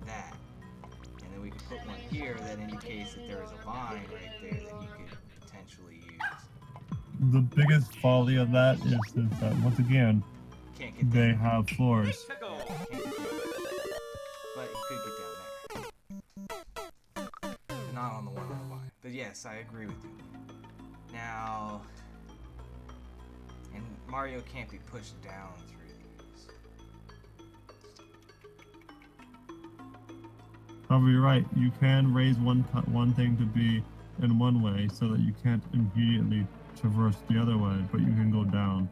that. And then we could put one here that indicates that there is a vine right there that he could potentially use. The biggest folly of that is that once again, Can't get they down. have floors. Tickle. Can't get down. But he could get down there. Not on the one on the vine. But yes, I agree with you. Now, and Mario can't be pushed down through these. However, you're right. You can raise one thing to be in one way so that you can't immediately traverse the other way, but you can go down.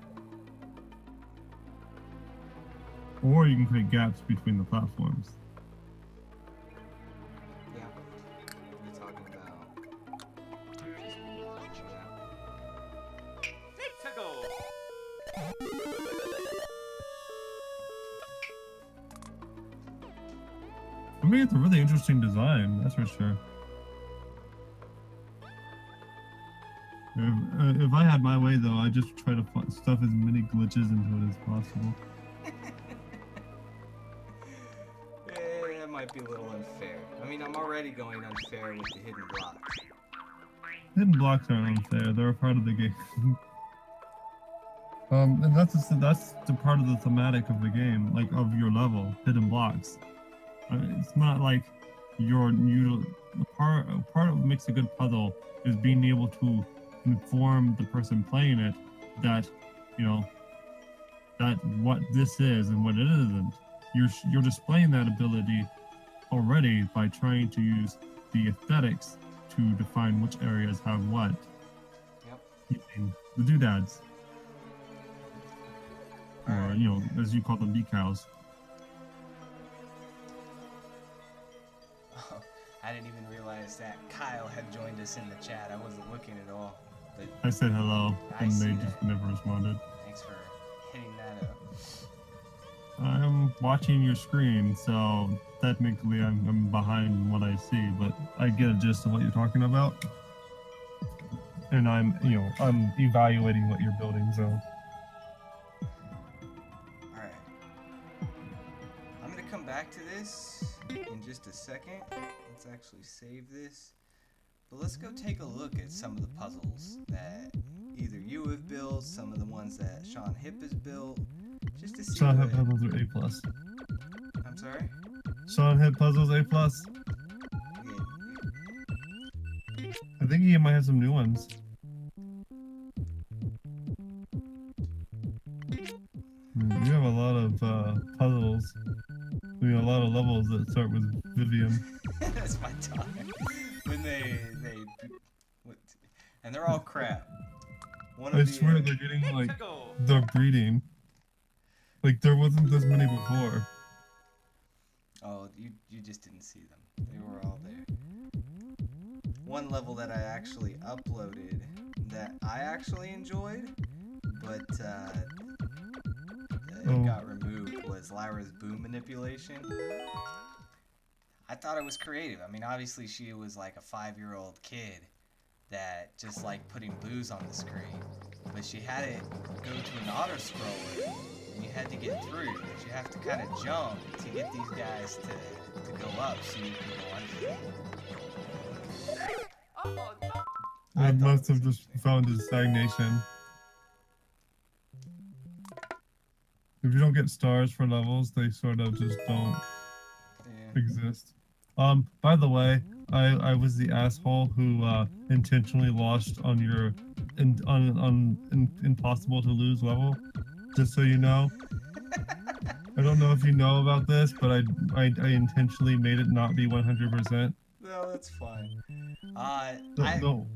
Or you can create gaps between the platforms. Yeah. We're talking about. Tickle. I mean, it's a really interesting design, that's for sure. If I had my way, though, I'd just try to stuff as many glitches into it as possible. That might be a little unfair. I mean, I'm already going unfair with the hidden blocks. Hidden blocks aren't unfair; they're a part of the game. And that's the part of the thematic of the game, like of your level, hidden blocks. It's not like the part of what makes a good puzzle is being able to inform the person playing it that that what this is and what it isn't. You're displaying that ability already by trying to use the aesthetics to define which areas have what. Yep. Using the doodads, or Alright. as you call them, decals. Oh, I didn't even realize that Kyle had joined us in the chat. I wasn't looking at all. But I said hello, I and see they that. just never responded. thanks for hitting that up. I'm watching your screen, so technically I'm behind what I see, but I get a gist of what you're talking about. And I'm evaluating what you're building, so. Alright. I'm gonna come back to this in just a second. Let's actually save this. But let's go take a look at some of the puzzles that either you have built, some of the ones that Sean Hip has built, just to see Sean what... Hip puzzles are A+. I'm sorry? Sean hit puzzles A+. I think he might have some new ones. You have a lot of puzzles. I mean, a lot of levels that start with Vivian. That's my daughter. When what- and they're all crap. One I of the, swear they're getting Big like tickle. they're breeding. Like there wasn't this many before. Oh, you just didn't see them. They were all there. One level that I actually uploaded that I actually enjoyed, but it got removed was Lyra's boom manipulation. I thought it was creative. I mean, obviously she was like a 5-year-old kid that just liked putting booze on the screen, but she had it go to an auto scroller, and you had to get through. But you have to kind of jump to get these guys to go up so you can go under. Oh, no. I I thought must it have was just found his stagnation. If you don't get stars for levels, they sort of just don't Yeah. exist. By the way, I was the asshole who intentionally lost on your impossible to lose level. Just so you know. I don't know if you know about this, but I intentionally made it not be 100%. No, that's fine. No,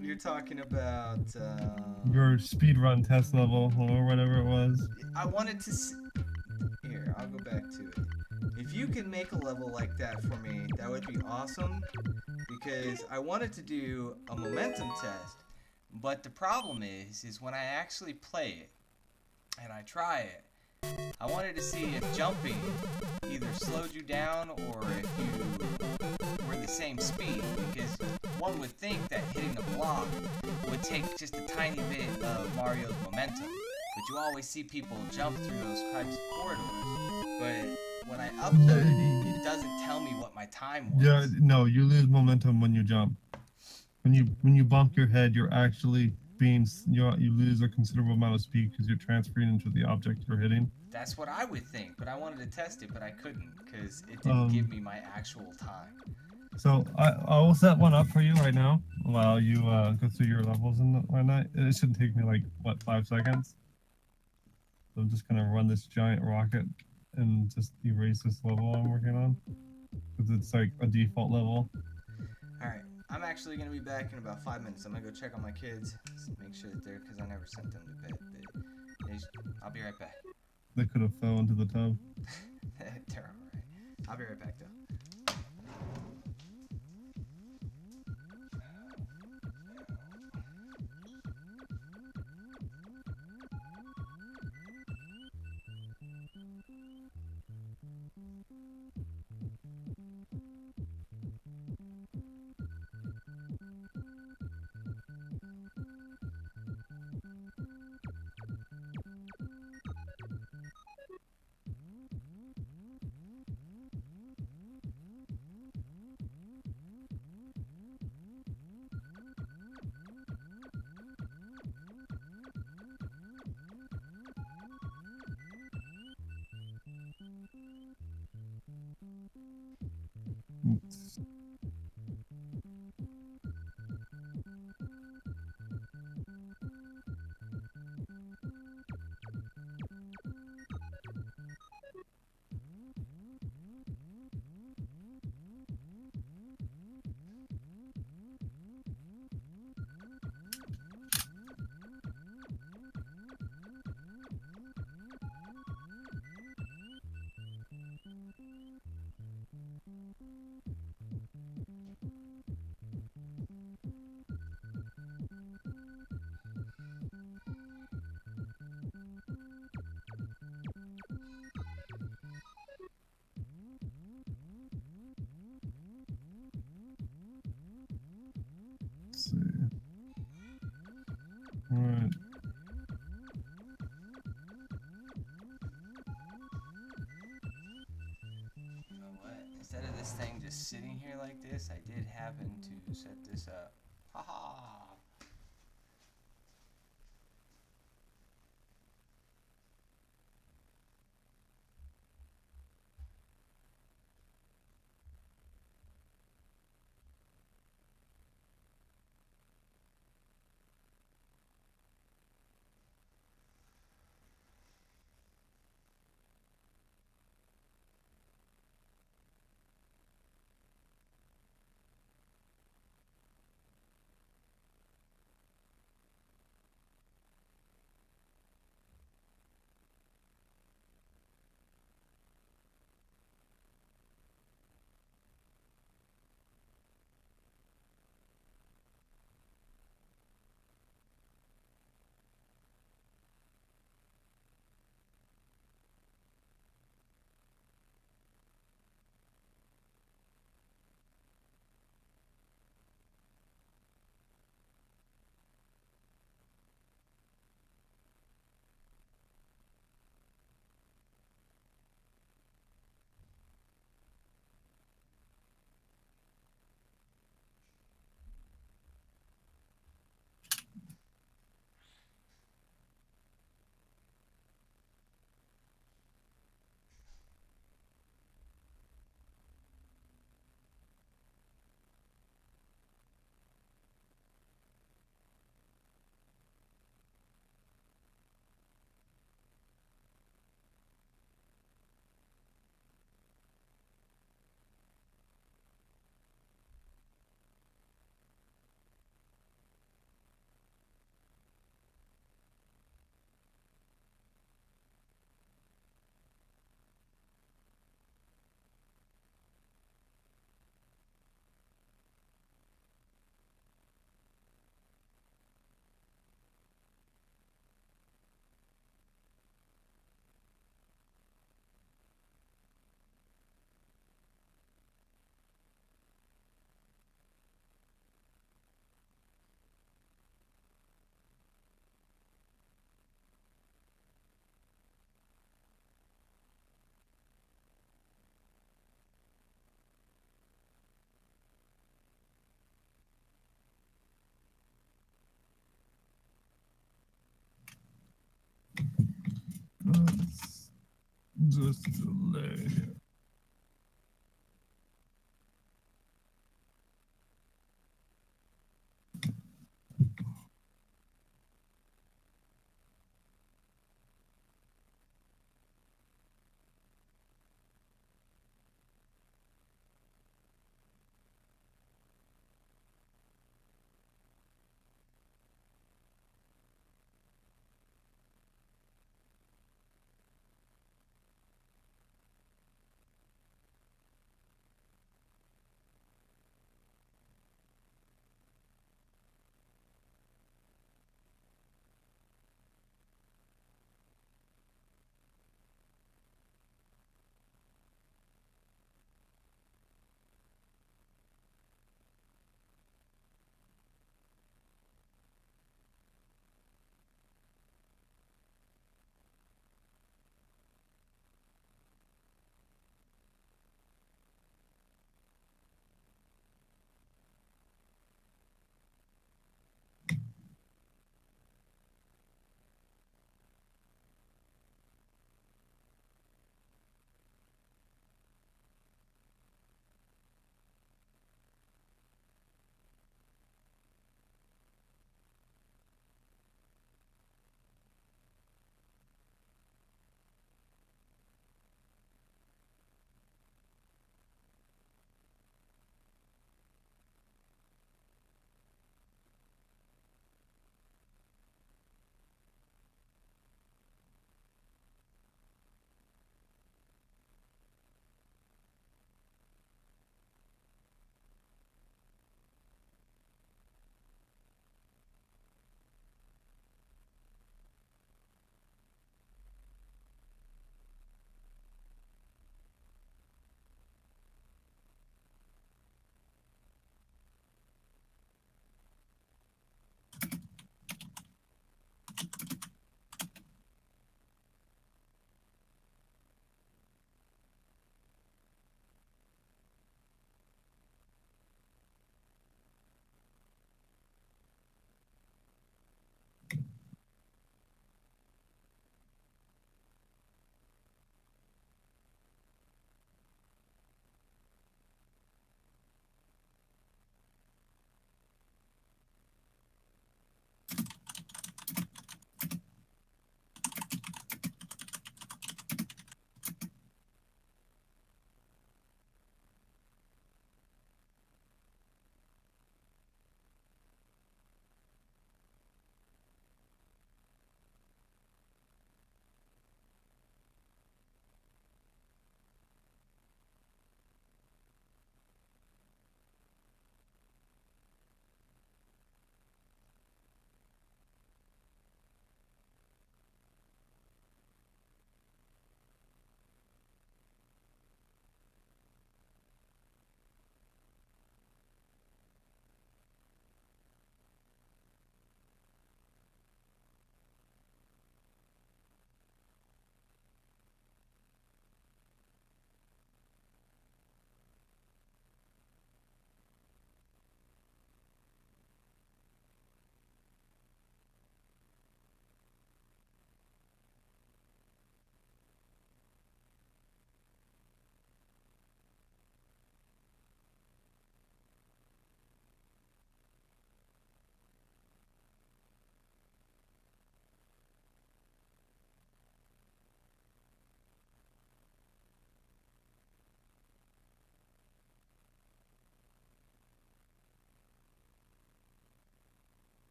You're talking about. your speedrun test level or whatever it was. I wanted to. Here, I'll go back to it. If you could make a level like that for me, that would be awesome. Because I wanted to do a momentum test, but the problem is when I actually play it and I try it, I wanted to see if jumping either slowed you down or if you were the same speed. Because one would think that hitting the block would take just a tiny bit of Mario's momentum. But you always see people jump through those types of corridors. But when I uploaded it, it doesn't tell me what my time was. Yeah, no, you lose momentum when you jump. When you bump your head, you're actually you lose a considerable amount of speed because you're transferring into the object you're hitting. That's what I would think, but I wanted to test it, but I couldn't because it didn't give me my actual time. So I will set one up for you right now while you go through your levels and whatnot. It shouldn't take me like 5 seconds. So I'm just gonna run this giant rocket and just erase this level I'm working on because it's like a default level. Alright, I'm actually going to be back in about 5 minutes. I'm going to go check on my kids, make sure that they're, because I never sent them to bed. I'll be right back. They could have fell into the tub. They're alright. I'll be right back though. Let's see. Alright. You know what? Instead of this thing just sitting here like this, I did happen to set this up. Haha! Just delay here.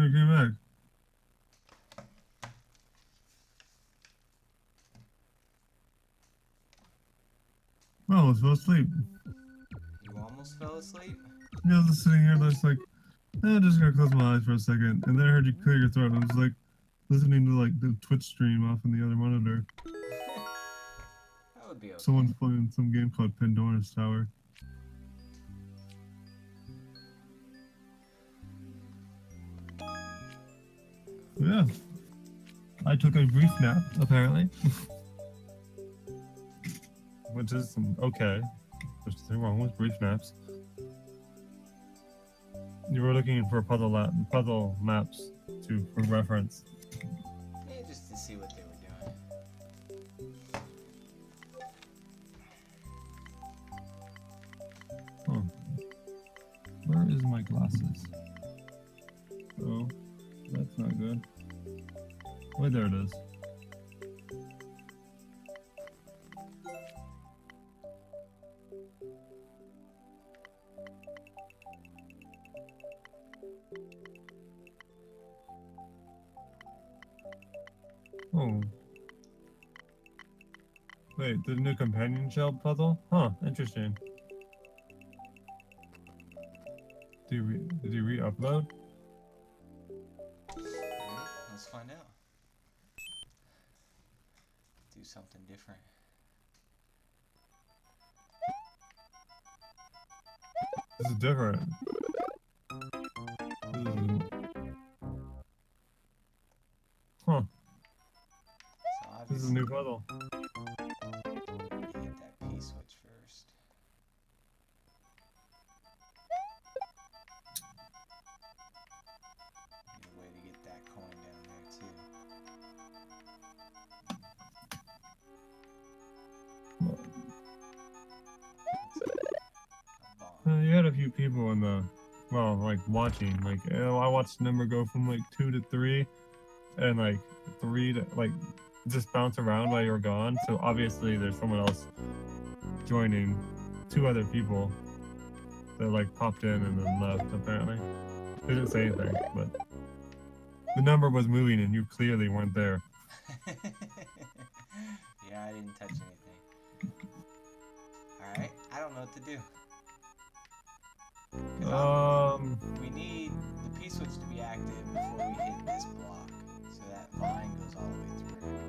I came back. Oh, I was fell asleep. You almost fell asleep? Yeah, I was just sitting here, just like, I'm just gonna close my eyes for a second, and then I heard you clear your throat, and I was like, listening to like the Twitch stream off in the other monitor. That would be okay. Someone's playing some game called Pandora's Tower. Yeah. I took a brief nap, apparently. Which is okay. There's nothing wrong with brief naps. You were looking for puzzle maps for reference. Yeah, just to see what they were doing. Huh. Where is my glasses? Oh, that's not good. Wait, there it is. Oh. Wait, the new companion shell puzzle? Huh, interesting. Did you re-upload? Alright, let's find out. Do something different. This is different. Huh. So This is a new puzzle. hit that P switch first. Need a way to get that coin down there too. A bomb. You had a few people in the, well, like watching. Like, I watched the number go from like 2 to 3, and like 3 to like just bounce around while you're gone. So obviously there's someone else joining, 2 other people that like popped in and then left. Apparently, they didn't say anything, but the number was moving and you clearly weren't there. Yeah, I didn't touch anything. Alright, I don't know what to do. We need the P switch to be active before we hit this block, so that line goes all the way through.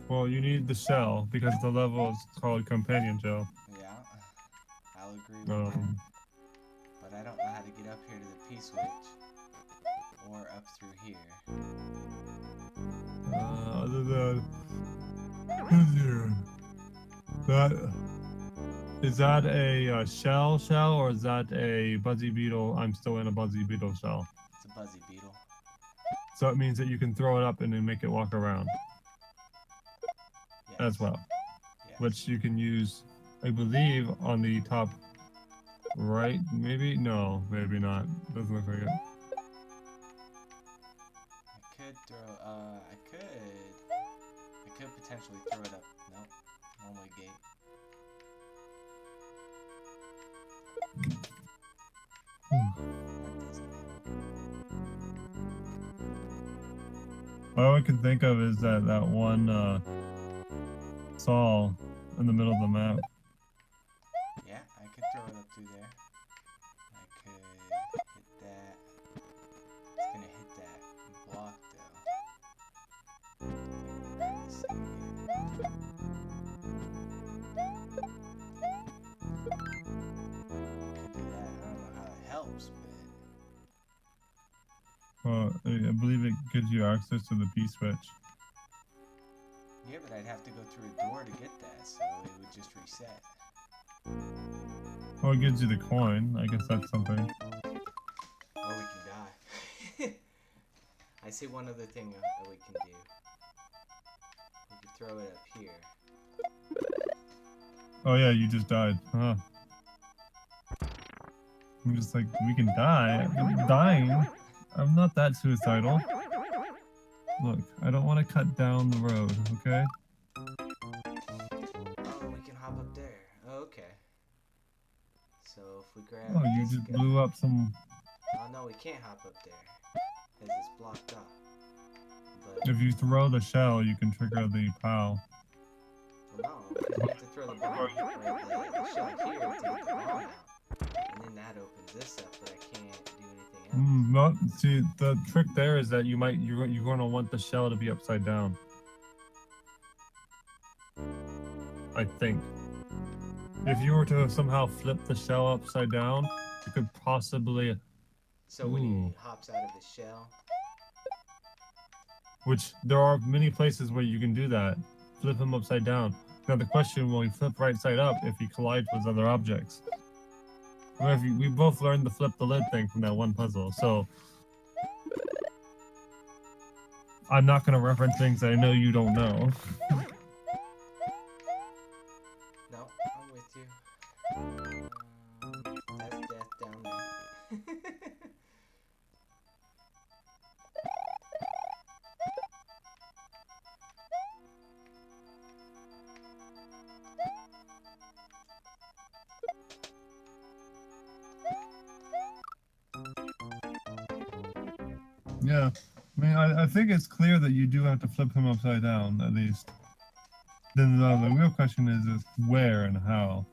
Well, you need the shell because the level is called companion shell. Yeah, I'll agree with that. Um, But I don't know how to get up here to the P switch, or up through here. other than is that a shell or is that a Buzzy Beetle? I'm still in a Buzzy Beetle shell. It's a Buzzy Beetle. So it means that you can throw it up and then make it walk around Yes. as well, Yes. which you can use, I believe, on the top right. Maybe no, maybe not. Doesn't look like it. I could potentially throw it up. Nope. Only gate. All I can think of is that one saw in the middle of the map. Yeah, I could throw it up through there. I could hit that. It's gonna hit that block though. Grab this thing again. Could do that. I don't know how it helps, but I believe it gives you access to the P switch. yeah, but I'd have to go through a door to get that, so it would just reset. Well, it gives you the coin. I guess that's something. Or we can die. I see one other thing that we can do. We could throw it up here. Oh yeah, you just died. Huh. I'm just like, we can die. I'm dying. I'm not that suicidal. Look, I don't want to cut down the road, okay? Oh, we can hop up there. Oh, okay. So if we grab Oh, you this just guy. blew up some... Oh, Oh no, we can't hop up there. Because it's blocked off. But, If you throw the shell, you can trigger the POW. well, no, because we have to throw the bomb, or the shell here to get the bomb out. And then that opens this up, but I can't do anything else. Not see the trick there is that you're going to want the shell to be upside down. I think. If you were to somehow flip the shell upside down, you could possibly. So when he hops out of the shell, Which there are many places where you can do that. Flip him upside down. Now the question: will he flip right side up if he collides with other objects? Or if we both learned the flip the lid thing from that one puzzle, so I'm not gonna reference things I know you don't know. no, I'm with you. That's death down there. Yeah, I mean, I think it's clear that you do have to flip him upside down at least. Then the real question is where and how.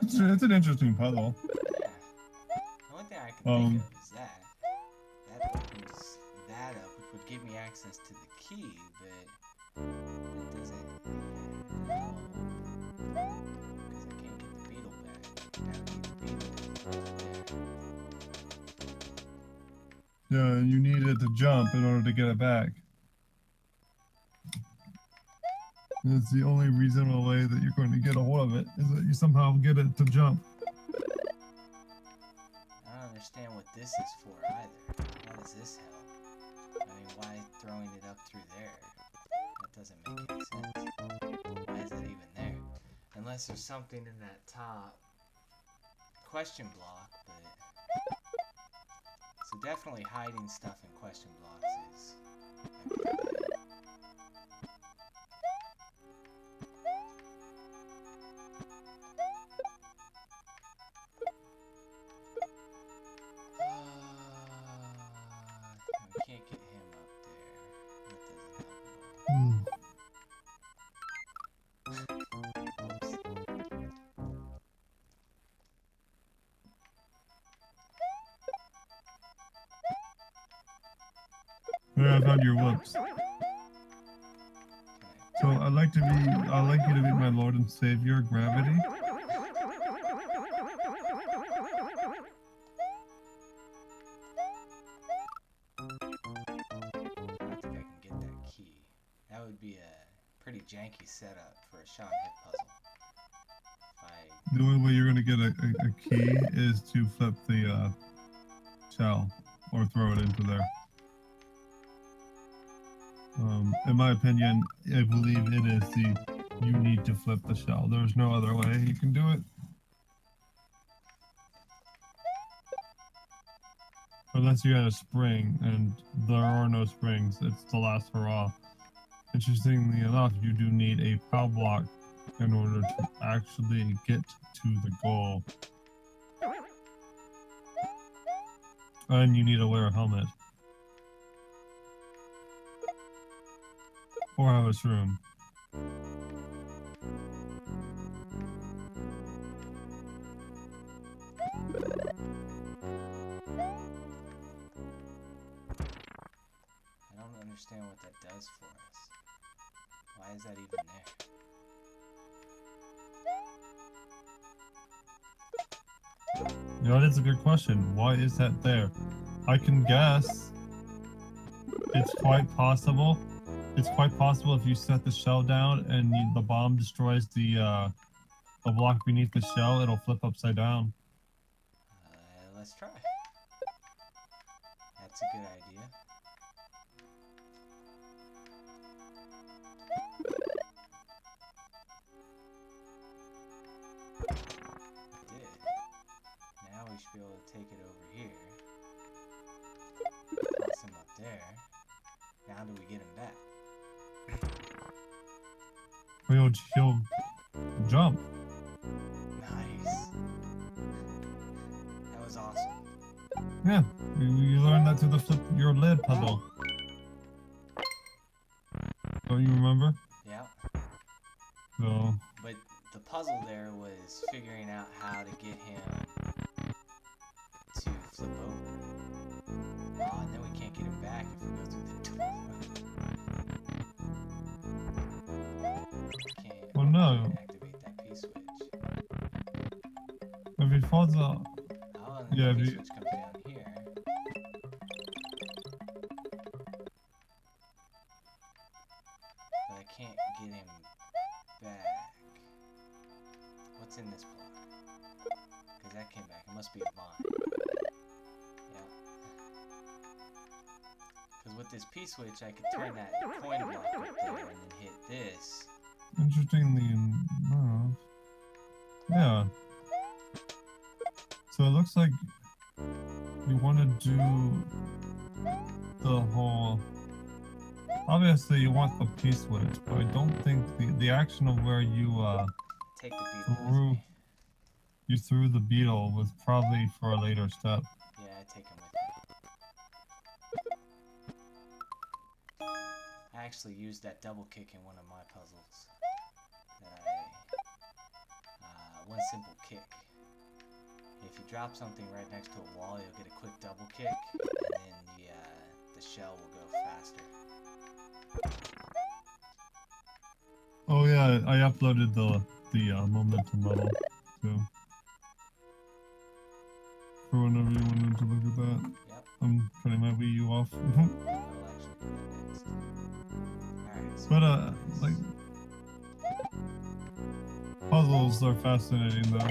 It's an interesting puzzle. Yeah. The only thing I can think of is that. That opens that up, which would give me access to the key, but that doesn't help. Because I can't get the beetle back. I need the beetle there. Yeah, you needed to jump in order to get it back. It's the only reasonable way that you're going to get a hold of it, is that you somehow get it to jump. I don't understand what this is for either. How does this help? I mean, why throwing it up through there? That doesn't make any sense. Why is it even there? Unless there's something in that top question block, but... So definitely hiding stuff in question blocks is a good idea. We can't get him up there. That doesn't help at all. Whoops. Yeah, I found your whoops. So I'd like you to be my Lord and Savior, Gravity. That would be a pretty janky setup for a Sean hit puzzle. The only way you're gonna get a key is to flip the shell or throw it into there. In my opinion, I believe it is you need to flip the shell. There's no other way you can do it. Unless you had a spring, and there are no springs. It's the last hurrah. Interestingly enough, you do need a POW block in order to actually get to the goal. And you need to wear a helmet. Or have a shroom. I don't understand what that does for us. Why is that even there? You know, that is a good question. Why is that there? I can guess. It's quite possible. It's quite possible if you set the shell down and the bomb destroys the block beneath the shell, it'll flip upside down. Let's try. That's that's a good idea. Did. Now we should be able to take it over here. Toss him up there. Now do we get him back? He'll jump. Nice. That was awesome. Yeah, you learned that through the flip your lid puzzle. Don't you remember? Yeah. So, But the puzzle there was figuring out how to get him to flip over. Oh, and then we can't get him back if we go through the door. Can't well, no. activate that P-switch. If he falls out, Oh, and then yeah, the if P-switch comes down here. But I can't get him back. What's in this block? Because that came back. It must be a vine. Yeah. Because with this P-switch, I could turn that coin block up there and then hit this. interestingly enough, yeah. So it looks like you want to do the whole. Obviously, you want the P-switch, but I don't think the action of where you Take the beetle with threw me. you threw the beetle was probably for a later step. Yeah, I take him with me. I actually used that double kick in one of my puzzles. One simple kick. If you drop something right next to a wall, you'll get a quick double kick, and then the shell will go faster. Oh yeah, I uploaded the momentum level too. For whenever you wanted to look at that. Yep. I'm turning my Wii U off. I'll actually do that next. Alright, so But like puzzles are fascinating though.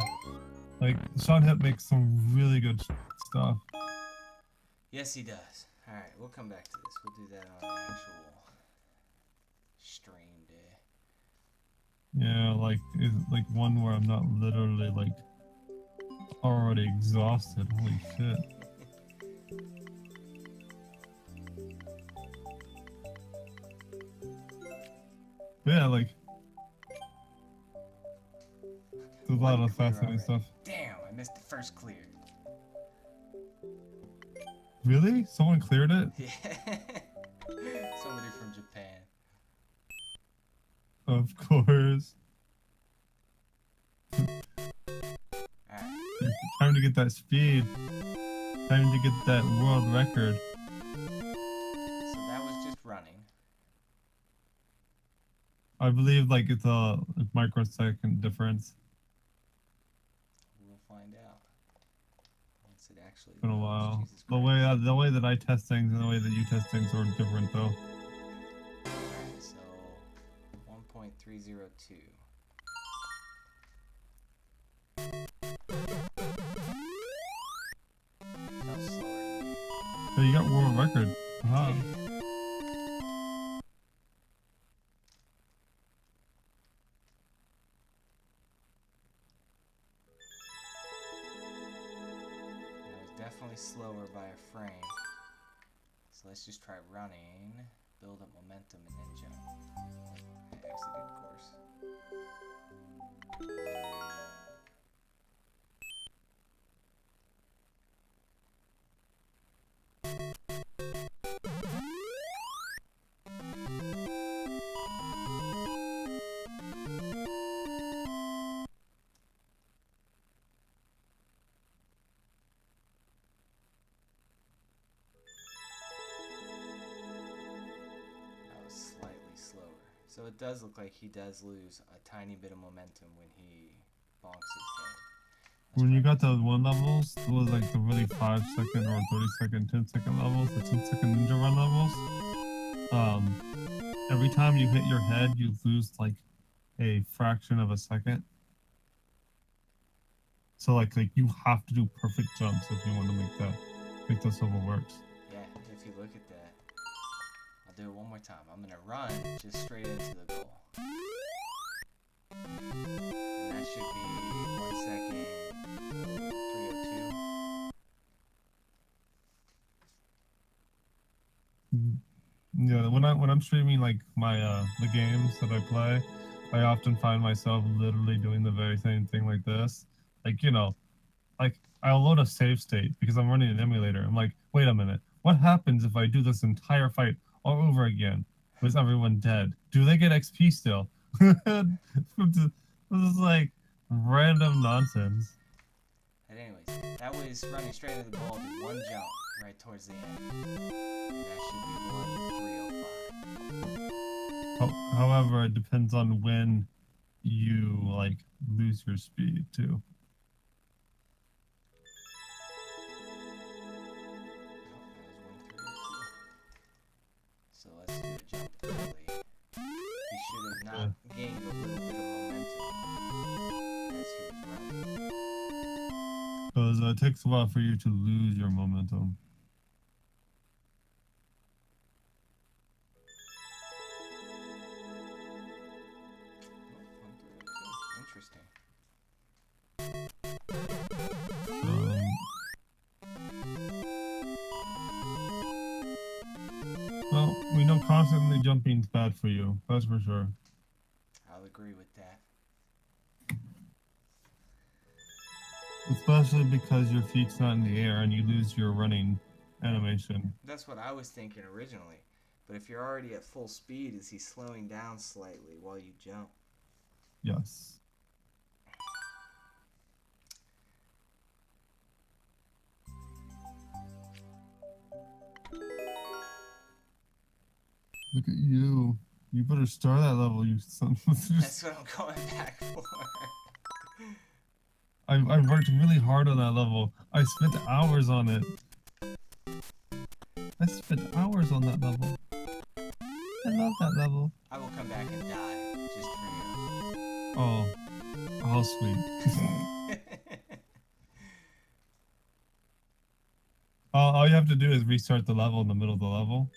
Like Sean Hip makes some really good stuff. yes, he does. Alright, we'll come back to this. We'll do that on an actual stream day. Yeah, like is like one where I'm not literally like already exhausted. Holy shit. But yeah, like there's a lot One of clear fascinating already. stuff. Damn, I missed the first clear. Really? Someone cleared it? Yeah. Somebody from Japan. Of course. Alright. Time to get that speed. Time to get that world record. So that was just running. I believe like it's a microsecond difference. We'll find out. Once it actually It's been a loads. while. Jesus The way Christ. that I test things and the way that you test things are different though. Alright, so 1.302. That was slower than me. So you got world record. Huh. That was definitely slower by a frame. So let's just try running, build up momentum, and then jump. I exited course. That was slightly slower. So it does look like he does lose a tiny bit of momentum when he bonks his head. Let's When you got practice. those one levels, those like the really 5-second or 30-second, 10-second levels, the 10-second ninja run levels, every time you hit your head, you lose like a fraction of a second. So like you have to do perfect jumps if you want to make those level works. Yeah, if you look at that. I'll do it one more time. I'm gonna run just straight into the goal. And that should be 1 second, 3:02. Yeah, when I'm streaming like my the games that I play, I often find myself literally doing the very same thing like this. Like, you know, like I'll load a save state because I'm running an emulator. I'm like, wait a minute, what happens if I do this entire fight all over again with everyone dead? Do they get XP still? This is like random nonsense. And anyways, that was running straight into the ball, did one jump right towards the end. And that should be 1:3:05. However, it depends on when you like lose your speed too. So let's do a jump early. He should have not gained a little bit of momentum as he was running. Because it takes a while for you to lose your momentum. Interesting. Well, we know constantly jumping is bad for you. That's for sure. I'll agree with that. Especially because your feet's not in the air and you lose your running animation. That's what I was thinking originally. But if you're already at full speed, is he slowing down slightly while you jump? Yes. Look at you. You better start that level, you son. That's what I'm going back for. I worked really hard on that level. I spent hours on it. I spent hours on that level. I love that level. I will come back and die just for you. Oh. Oh, sweet. All you have to do is restart the level in the middle of the level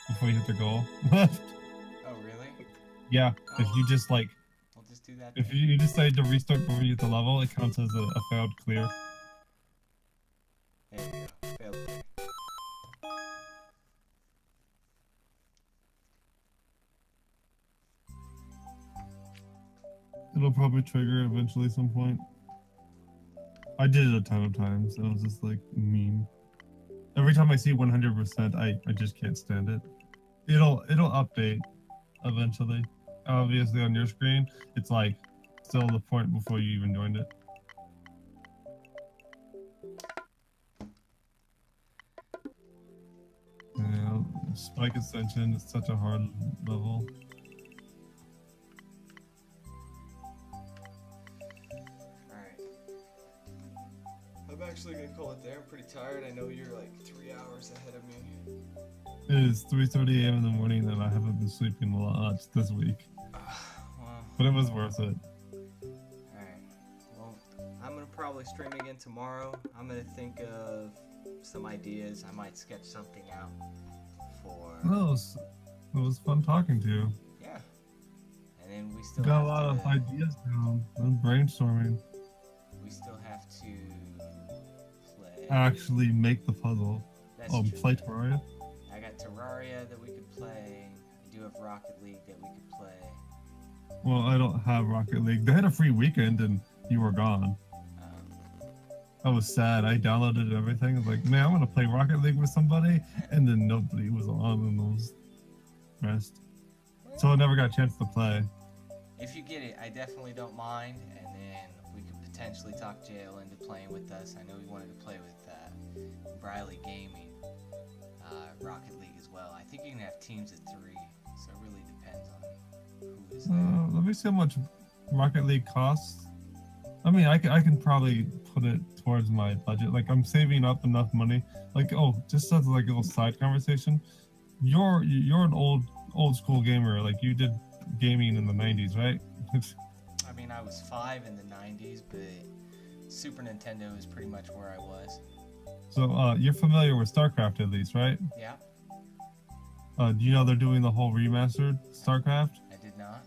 before you hit the goal. Oh, really? Yeah, if you just like, We'll just do that. if you decide to restart before you hit the level, it counts as a failed clear. There you go. Failed clear. It'll probably trigger eventually at some point. I did it a ton of times. It was just like mean. Every time I see 100%, I just can't stand it. It'll update eventually. Obviously on your screen, it's like still the point before you even joined it. Yeah, Spike Ascension is such a hard level. Alright. I'm actually gonna call it there. I'm pretty tired. I know you're like 3 hours ahead of me. It is 3:30 a.m. in the morning and I haven't been sleeping a lot this week. Well, But it was worth it. alright. Well, I'm gonna probably stream again tomorrow. I'm gonna think of some ideas. I might sketch something out for. No, it was fun talking to you. Yeah. And then we still Got have a lot to, of ideas down. I'm brainstorming. We still have to play. Actually make the puzzle. That's Oh, true. play Terraria? I got Terraria that we could play. I do have Rocket League that we could play. Well, I don't have Rocket League. They had a free weekend and you were gone. I was sad. I downloaded everything. I was like, man, I want to play Rocket League with somebody. And then nobody was on and I was rest. So I never got a chance to play. If you get it, I definitely don't mind. And then we could potentially talk Jail into playing with us. I know he wanted to play with Briley Gaming, Rocket League as well. I think you can have teams of 3. So it really depends on who is there. Let me see how much Rocket League costs. I mean, I can probably put it towards my budget. Like, I'm saving up enough money. Like, oh, just as like a little side conversation, you're an old school gamer. Like, you did gaming in the 90s, right? I mean, I was 5 in the 90s, but Super Nintendo is pretty much where I was. So you're familiar with StarCraft at least, right? Yeah, Do you know they're doing the whole remastered StarCraft? I did not.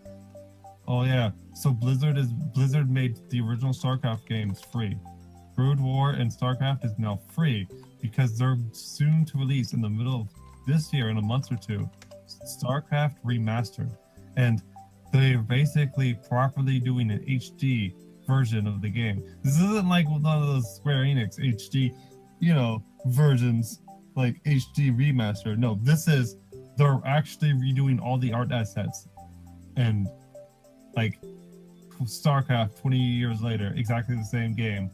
Oh yeah. So Blizzard made the original StarCraft games free. Brood War and StarCraft is now free because they're soon to release in the middle of this year, in a month or two, StarCraft Remastered. And they're basically properly doing an HD version of the game. This isn't like one of those Square Enix HD, versions like HD remaster. No, this is they're actually redoing all the art assets and like StarCraft 20 years later, exactly the same game,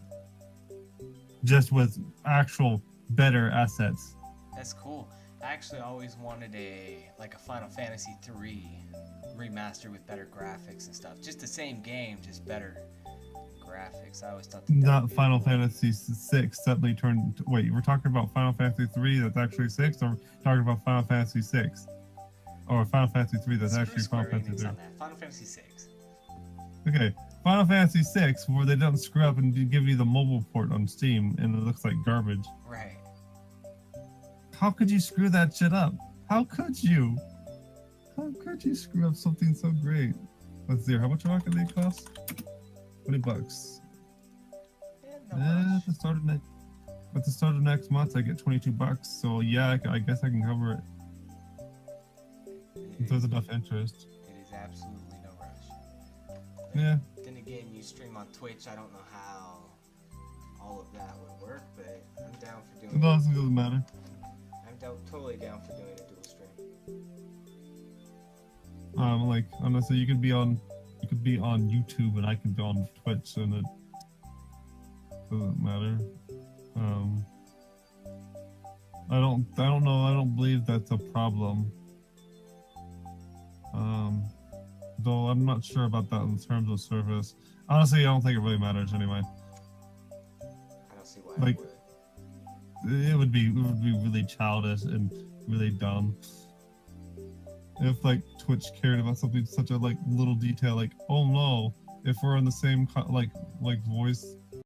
just with actual better assets. That's cool. I actually always wanted a Final Fantasy 3 remaster with better graphics and stuff. Just the same game, just better graphics. I always thought that Not Final Fantasy 6 suddenly turned. Wait, we're talking about Final Fantasy 3 that's actually 6, or talking about Final Fantasy 6? Or Final Fantasy 3 that's actually Final Fantasy 3? Final Fantasy 6. Okay, Final Fantasy 6, where they don't screw up and give you the mobile port on Steam and it looks like garbage. Right. How could you screw that shit up? How could you? How could you screw up something so great? Let's see, how much rocket they cost? $20. Yeah, At the start of next month, I get $22. So yeah, I guess I can cover it. If there's enough interest. It is absolutely no rush. Yeah. Then again, you stream on Twitch. I don't know how all of that would work, but I'm down for doing It doesn't matter. totally down for doing a dual stream. Honestly, you could be on YouTube and I can be on Twitch, and it doesn't matter. I don't know. I don't believe that's a problem. Though I'm not sure about that in terms of service. Honestly, I don't think it really matters anyway. I don't see why Like, it would. it would be really childish and really dumb if like Twitch cared about something such a little detail, like, oh no, if we're in the same voice